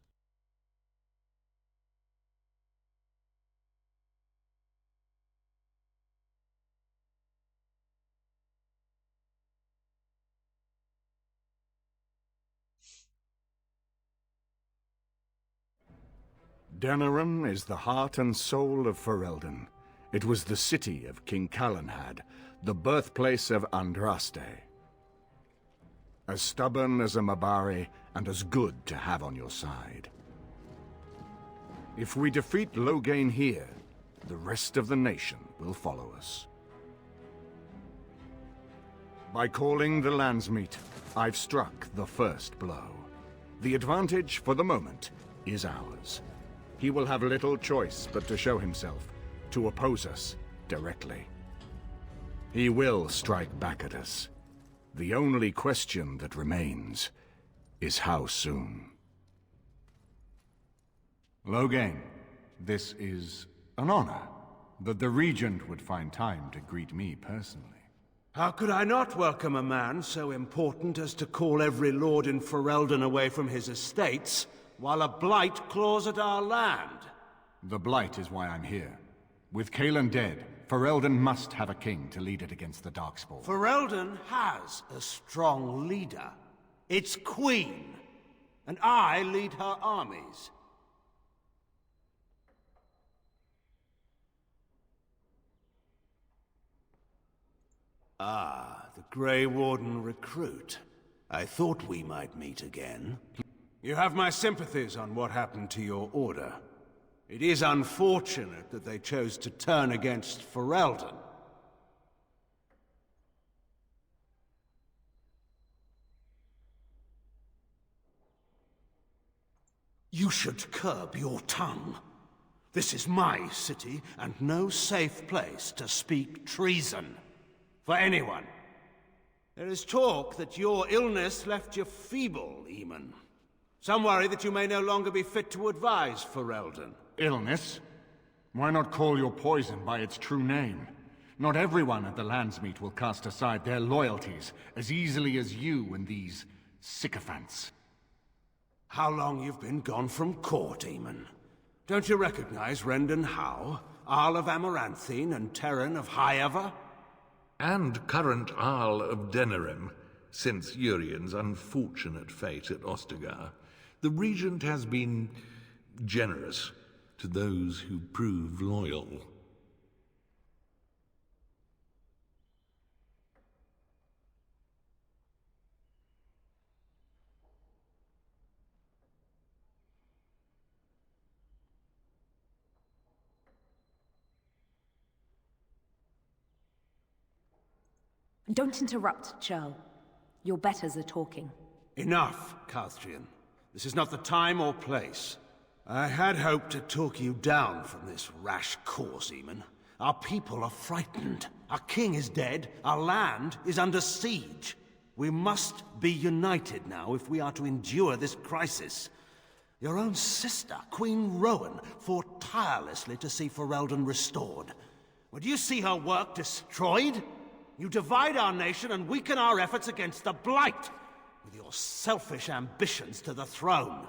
S13: Denerim is the heart and soul of Ferelden. It was the city of King Calenhad, the birthplace of Andraste. As stubborn as a Mabari, and as good to have on your side. If we defeat Loghain here, the rest of the nation will follow us. By calling the Landsmeet, I've struck the first blow. The advantage, for the moment, is ours. He will have little choice but to show himself, to oppose us directly. He will strike back at us. The only question that remains is how soon. Loghain, this is an honor, that the Regent would find time to greet me personally.
S11: How could I not welcome a man so important as to call every lord in Ferelden away from his estates, while a blight claws at our land?
S13: The blight is why I'm here. With Cailan dead, Ferelden must have a king to lead it against the Darkspawn.
S11: Ferelden has a strong leader. Its queen. And I lead her armies. Ah, the Grey Warden recruit. I thought we might meet again. You have my sympathies on what happened to your order. It is unfortunate that they chose to turn against Ferelden. You should curb your tongue. This is my city, and no safe place to speak treason. For anyone. There is talk that your illness left you feeble, Eamon. Some worry that you may no longer be fit to advise Ferelden.
S13: Illness? Why not call your poison by its true name? Not everyone at the Landsmeet will cast aside their loyalties as easily as you and these sycophants.
S11: How long you've been gone from court, Eamon? Don't you recognize Rendon Howe, Arl of Amaranthine and Terran of Highever?
S12: And current Arl of Denerim, since Urien's unfortunate fate at Ostagar. The Regent has been generous to those who prove loyal.
S16: Don't interrupt, Churl. Your betters are talking.
S11: Enough, Carthrian. This is not the time or place. I had hoped to talk you down from this rash course, Eamon. Our people are frightened. Our king is dead. Our land is under siege. We must be united now if we are to endure this crisis. Your own sister, Queen Rowan, fought tirelessly to see Ferelden restored. Would you see her work destroyed? You divide our nation and weaken our efforts against the Blight, with your selfish ambitions to the throne.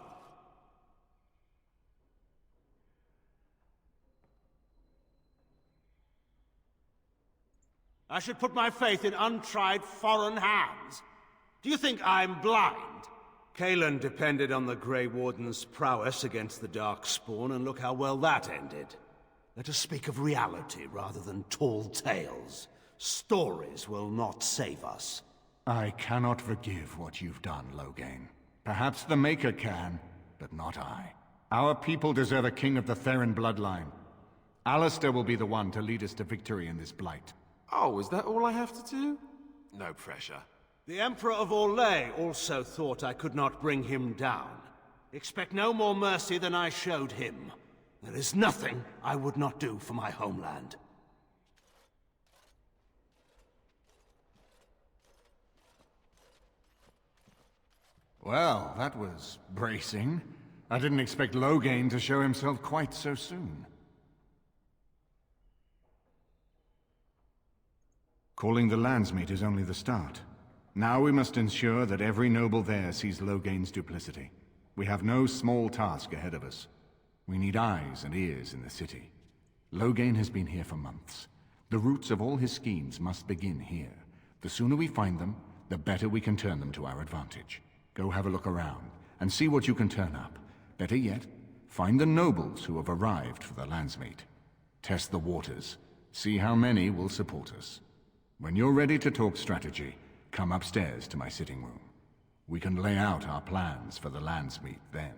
S11: I should put my faith in untried foreign hands. Do you think I'm blind? Cailan depended on the Grey Warden's prowess against the Darkspawn, and look how well that ended. Let us speak of reality rather than tall tales. Stories will not save us.
S13: I cannot forgive what you've done, Loghain. Perhaps the Maker can, but not I. Our people deserve a king of the Theron bloodline. Alistair will be the one to lead us to victory in this blight.
S14: Oh, is that all I have to do?
S21: No pressure.
S11: The Emperor of Orlais also thought I could not bring him down. Expect no more mercy than I showed him. There is nothing I would not do for my homeland.
S13: Well, that was bracing. I didn't expect Loghain to show himself quite so soon. Calling the Landsmeet is only the start. Now we must ensure that every noble there sees Loghain's duplicity. We have no small task ahead of us. We need eyes and ears in the city. Loghain has been here for months. The roots of all his schemes must begin here. The sooner we find them, the better we can turn them to our advantage. Go have a look around, and see what you can turn up. Better yet, find the nobles who have arrived for the Landsmeet. Test the waters. See how many will support us. When you're ready to talk strategy, come upstairs to my sitting room. We can lay out our plans for the Landsmeet then.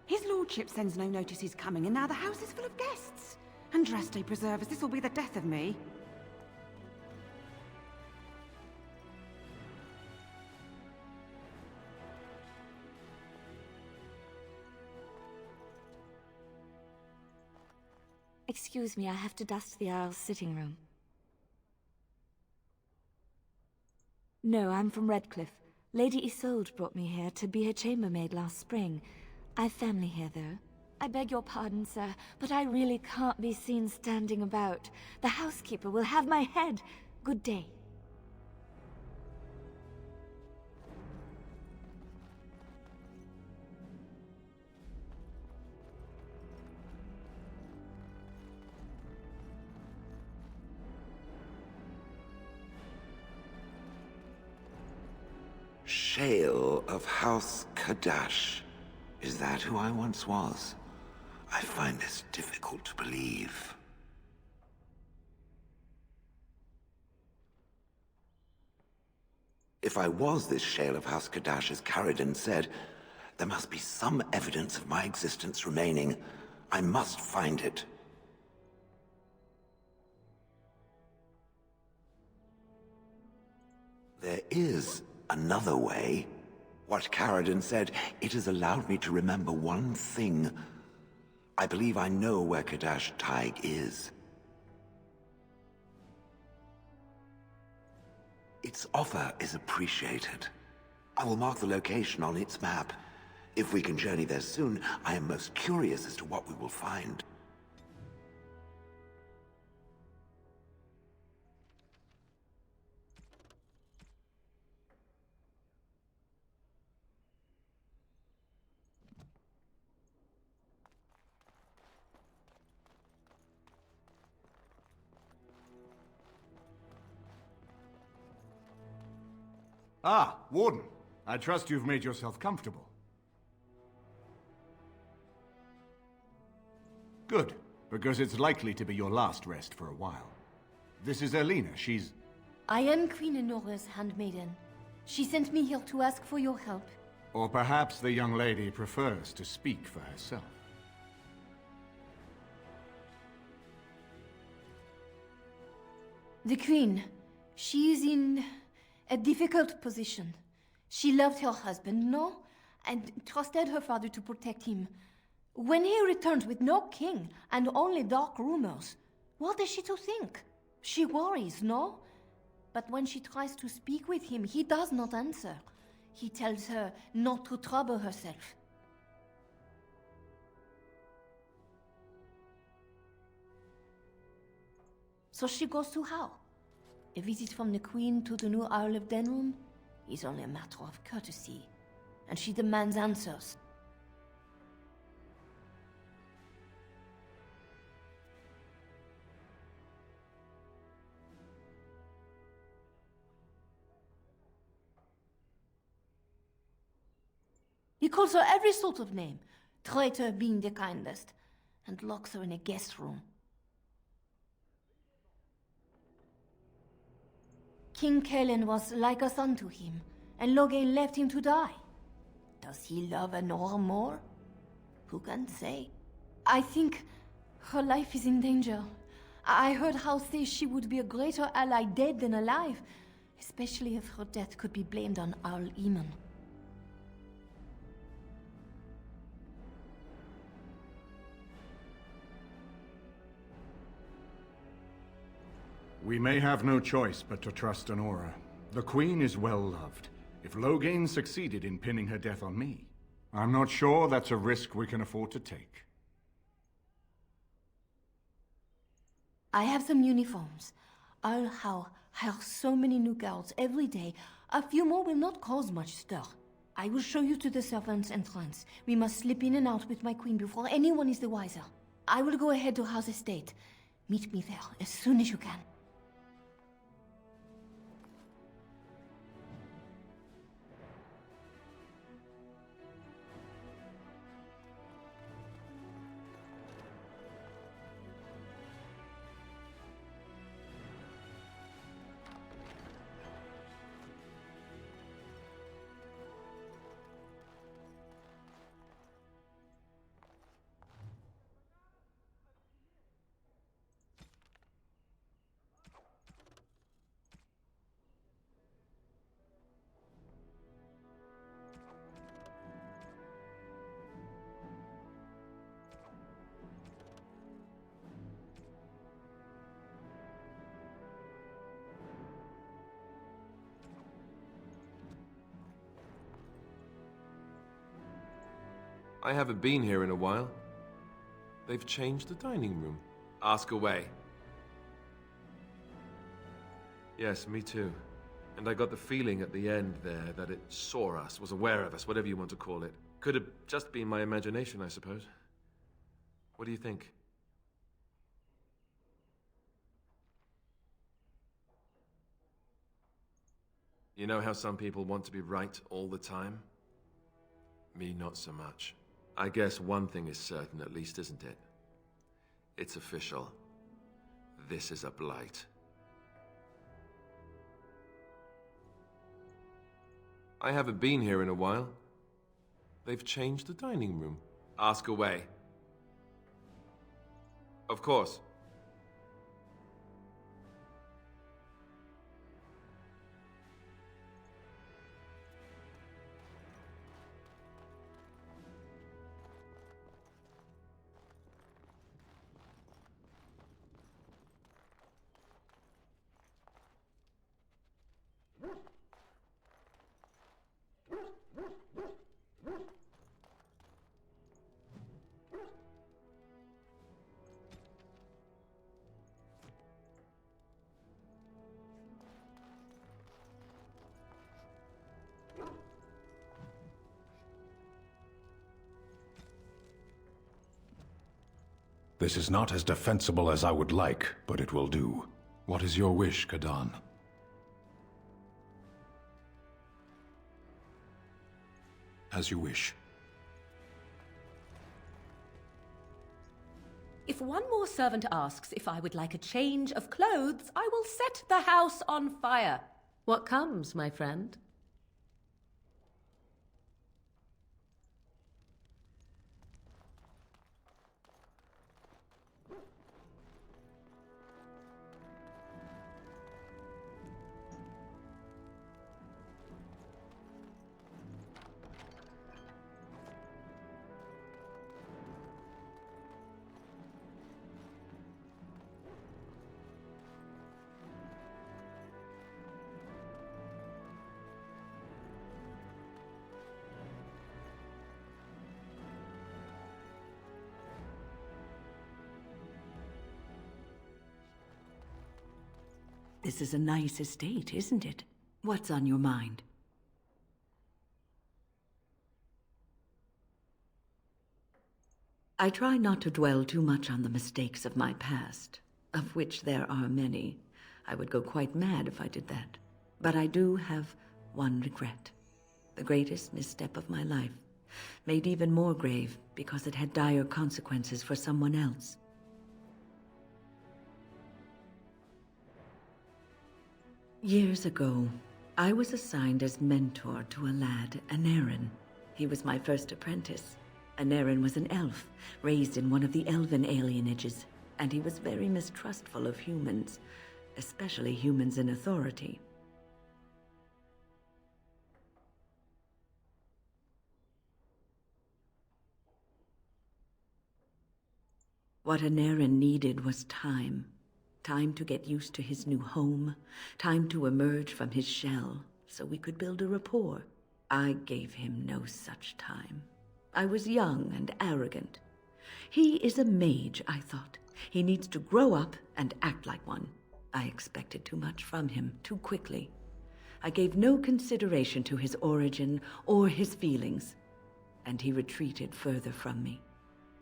S20: His lordship sends no notice he's coming, and now the house is full of guests. Andraste preserve us, this will be the death of me.
S19: Excuse me, I have to dust the Earl's sitting room. No, I'm from Redcliffe. Lady Isolde brought me here to be her chambermaid last spring. I've family here, though. I beg your pardon, sir, but I really can't be seen standing about. The housekeeper will have my head. Good day.
S4: Shale of House Kadash. Is that who I once was? I find this difficult to believe. If I was this Shale of House Kadash, as Caridon said, there must be some evidence of my existence remaining. I must find it. There is another way. What Caradon said, it has allowed me to remember one thing. I believe I know where Kadash Taig is. Its offer is appreciated. I will mark the location on its map. If we can journey there soon, I am most curious as to what we will find.
S13: Ah, Warden. I trust you've made yourself comfortable. Good, because it's likely to be your last rest for a while. This is Elena. She's...
S3: I am Queen Enora's handmaiden. She sent me here to ask for your help.
S13: Or perhaps the young lady prefers to speak for herself.
S3: The Queen, she is in a difficult position. She loved her husband, no? And trusted her father to protect him. When he returns with no king and only dark rumors, what is she to think? She worries, no? But when she tries to speak with him, he does not answer. He tells her not to trouble herself. So she goes to how? A visit from the Queen to the new Isle of Denrum is only a matter of courtesy, and she demands answers. He calls her every sort of name, traitor being the kindest, and locks her in a guest room. King Kalen was like a son to him, and Logain left him to die. Does he love Enora more? Who can say? I think her life is in danger. I heard Hal say she would be a greater ally dead than alive, especially if her death could be blamed on Al Eamon.
S13: We may have no choice but to trust Enora. The Queen is well loved. If Logain succeeded in pinning her death on me, I'm not sure that's a risk we can afford to take.
S3: I have some uniforms. I'll hire so many new guards every day. A few more will not cause much stir. I will show you to the servants' entrance. We must slip in and out with my queen before anyone is the wiser. I will go ahead to House Estate. Meet me there as soon as you can.
S14: I haven't been here in a while. They've changed the dining room. Ask away. Yes, me too. And I got the feeling at the end there that it saw us, was aware of us, whatever you want to call it. Could have just been my imagination, I suppose. What do you think? You know how some people want to be right all the time? Me, not so much. I guess one thing is certain at least, isn't it? It's official. This is a blight. I haven't been here in a while. They've changed the dining room. Ask away. Of course.
S22: This is not as defensible as I would like, but it will do. What is your wish, Kadan? As you wish.
S8: If one more servant asks if I would like a change of clothes, I will set the house on fire. What comes, my friend?
S10: This is a nice estate, isn't it? What's on your mind? I try not to dwell too much on the mistakes of my past, of which there are many. I would go quite mad if I did that. But I do have one regret. The greatest misstep of my life, made even more grave because it had dire consequences for someone else. Years ago, I was assigned as mentor to a lad, Anarin. He was my first apprentice. Anarin was an elf, raised in one of the elven alienages, and he was very mistrustful of humans, especially humans in authority. What Anarin needed was time. Time to get used to his new home, time to emerge from his shell, so we could build a rapport. I gave him no such time. I was young and arrogant. He is a mage, I thought. He needs to grow up and act like one. I expected too much from him, too quickly. I gave no consideration to his origin or his feelings, and he retreated further from me.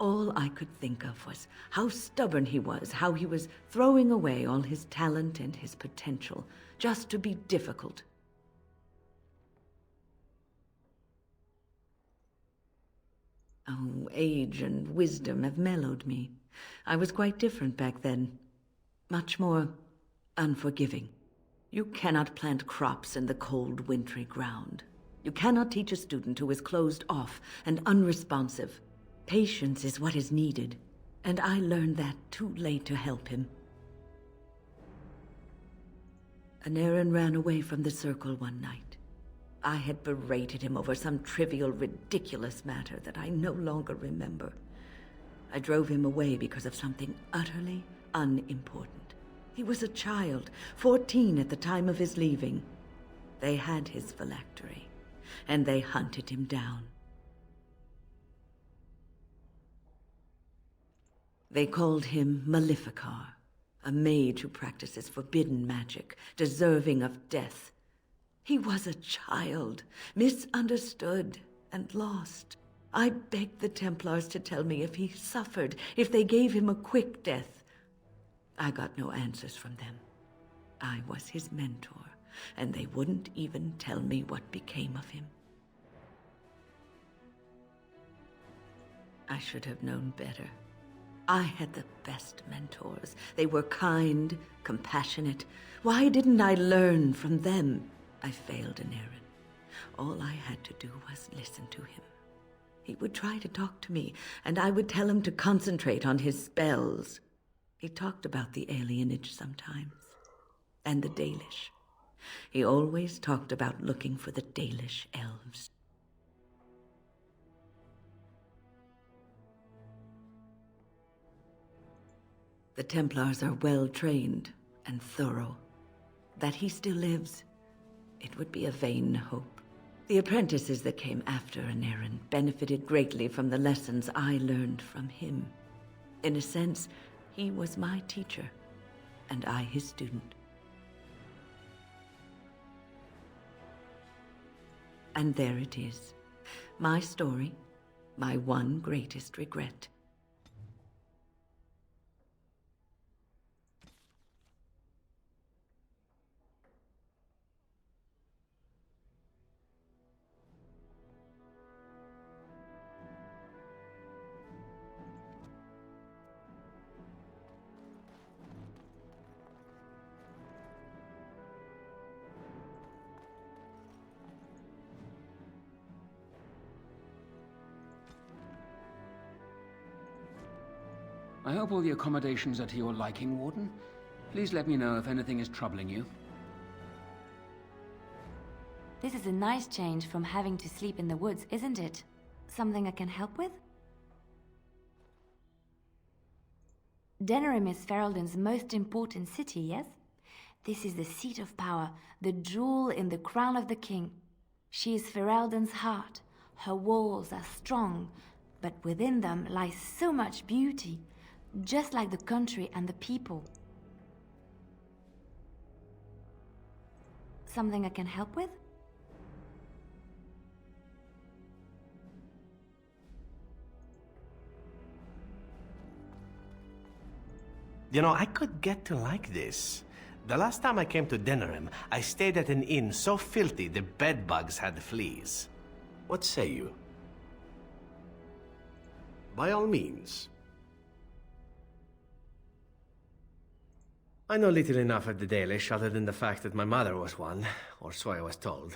S10: All I could think of was how stubborn he was, how he was throwing away all his talent and his potential, just to be difficult. Oh, age and wisdom have mellowed me. I was quite different back then. Much more unforgiving. You cannot plant crops in the cold, wintry ground. You cannot teach a student who is closed off and unresponsive. Patience is what is needed, and I learned that too late to help him. Anarin ran away from the circle one night. I had berated him over some trivial, ridiculous matter that I no longer remember. I drove him away because of something utterly unimportant. He was a child, 14 at the time of his leaving. They had his phylactery, and they hunted him down. They called him Maleficar, a mage who practices forbidden magic, deserving of death. He was a child, misunderstood and lost. I begged the Templars to tell me if he suffered, if they gave him a quick death. I got no answers from them. I was his mentor, and they wouldn't even tell me what became of him. I should have known better. I had the best mentors. They were kind, compassionate. Why didn't I learn from them? I failed Anarin. All I had to do was listen to him. He would try to talk to me, and I would tell him to concentrate on his spells. He talked about the alienage sometimes, and the Dalish. He always talked about looking for the Dalish elves. The Templars are well-trained and thorough. That he still lives, it would be a vain hope. The apprentices that came after Anarin benefited greatly from the lessons I learned from him. In a sense, he was my teacher, and I his student. And there it is. My story, my one greatest regret.
S2: I hope all the accommodations are to your liking, Warden. Please let me know if anything is troubling you.
S19: This is a nice change from having to sleep in the woods, isn't it? Something I can help with? Denerim is Ferelden's most important city, yes? This is the seat of power, the jewel in the crown of the king. She is Ferelden's heart. Her walls are strong, but within them lies so much beauty, just like the country and the people. Something I can help with?
S6: You know, I could get to like this. The last time I came to Denerim, I stayed at an inn so filthy the bedbugs had fleas. What say you? By all means. I know little enough of the Dalish other than the fact that my mother was one, or so I was told.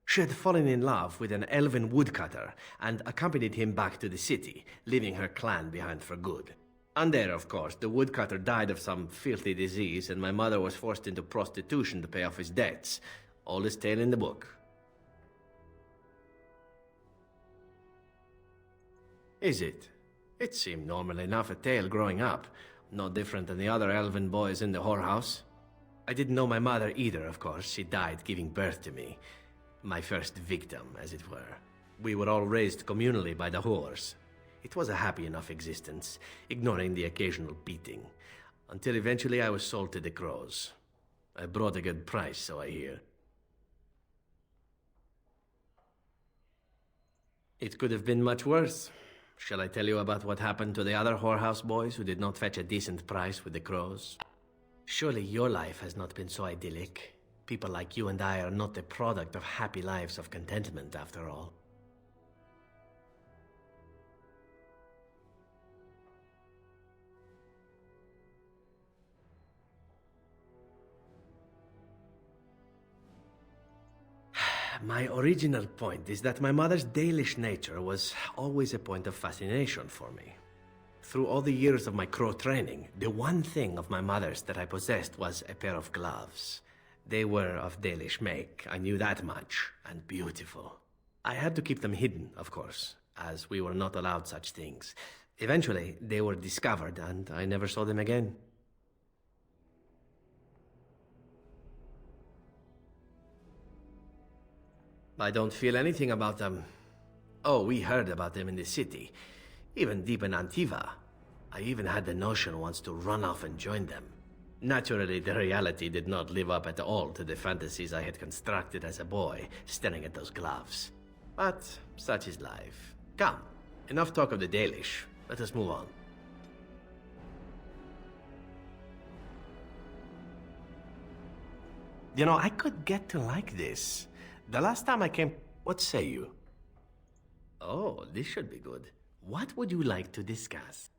S6: She had fallen in love with an elven woodcutter and accompanied him back to the city, leaving her clan behind for good. And there, of course, the woodcutter died of some filthy disease, and my mother was forced into prostitution to pay off his debts. Oldest tale in the book. Is it? It seemed normal enough a tale growing up. No different than the other elven boys in the whorehouse. I didn't know my mother either, of course. She died giving birth to me. My first victim, as it were. We were all raised communally by the whores. It was a happy enough existence, ignoring the occasional beating, until eventually I was sold to the crows. I brought a good price, so I hear. It could have been much worse. Shall I tell you about what happened to the other whorehouse boys who did not fetch a decent price with the crows? Surely your life has not been so idyllic. People like you and I are not the product of happy lives of contentment, after all. My original point is that my mother's Dalish nature was always a point of fascination for me. Through all the years of my crow training, the one thing of my mother's that I possessed was a pair of gloves. They were of Dalish make, I knew that much, and beautiful. I had to keep them hidden, of course, as we were not allowed such things. Eventually, they were discovered, and I never saw them again. I don't feel anything about them. Oh, we heard about them in the city, even deep in Antiva. I even had the notion once to run off and join them. Naturally, the reality did not live up at all to the fantasies I had constructed as a boy, staring at those gloves. But such is life. Come, enough talk of the Dalish. Let us move on. You know, I could get to like this. The last time I came... What say you? Oh, this should be good. What would you like to discuss?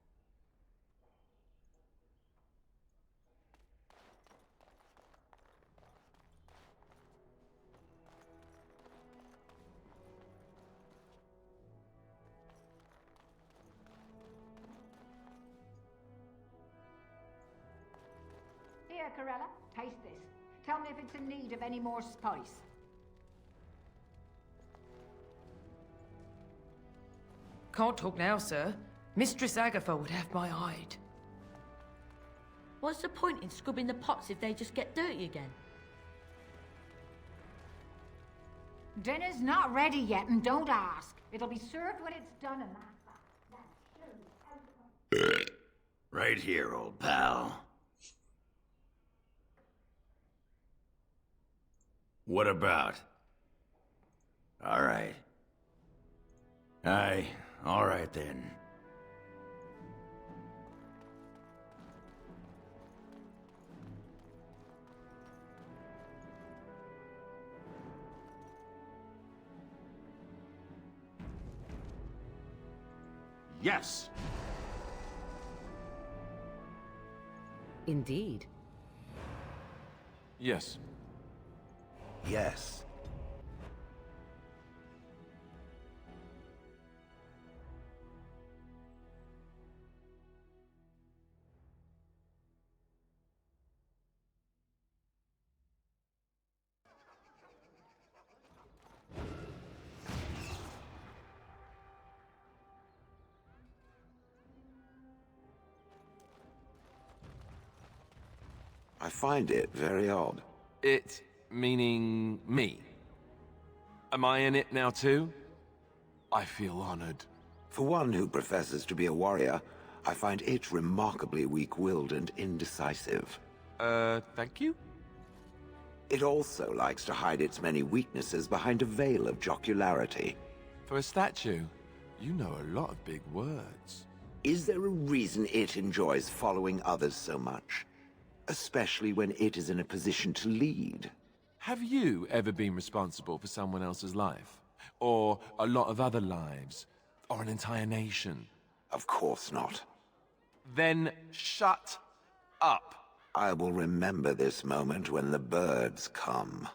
S1: Here, Corella, taste this. Tell me if it's in need of any more spice.
S17: Can't talk now, sir. Mistress Agatha would have my hide.
S24: What's the point in scrubbing the pots if they just get dirty again?
S1: Dinner's not ready yet, and don't ask. It'll be served when it's done, and that's...
S25: Right here, old pal. What about? All right. Aye, all right then.
S11: Yes.
S8: Indeed.
S22: Yes.
S4: Yes. I find it very odd.
S14: It meaning me. Am I in it now too? I feel honored.
S4: For one who professes to be a warrior, I find it remarkably weak-willed and indecisive.
S14: Thank you?
S4: It also likes to hide its many weaknesses behind a veil of jocularity.
S14: For a statue, you know a lot of big words.
S4: Is there a reason it enjoys following others so much? Especially when it is in a position to lead.
S14: Have you ever been responsible for someone else's life? Or a lot of other lives? Or an entire nation?
S4: Of course not.
S14: Then shut up.
S4: I will remember this moment when the birds come.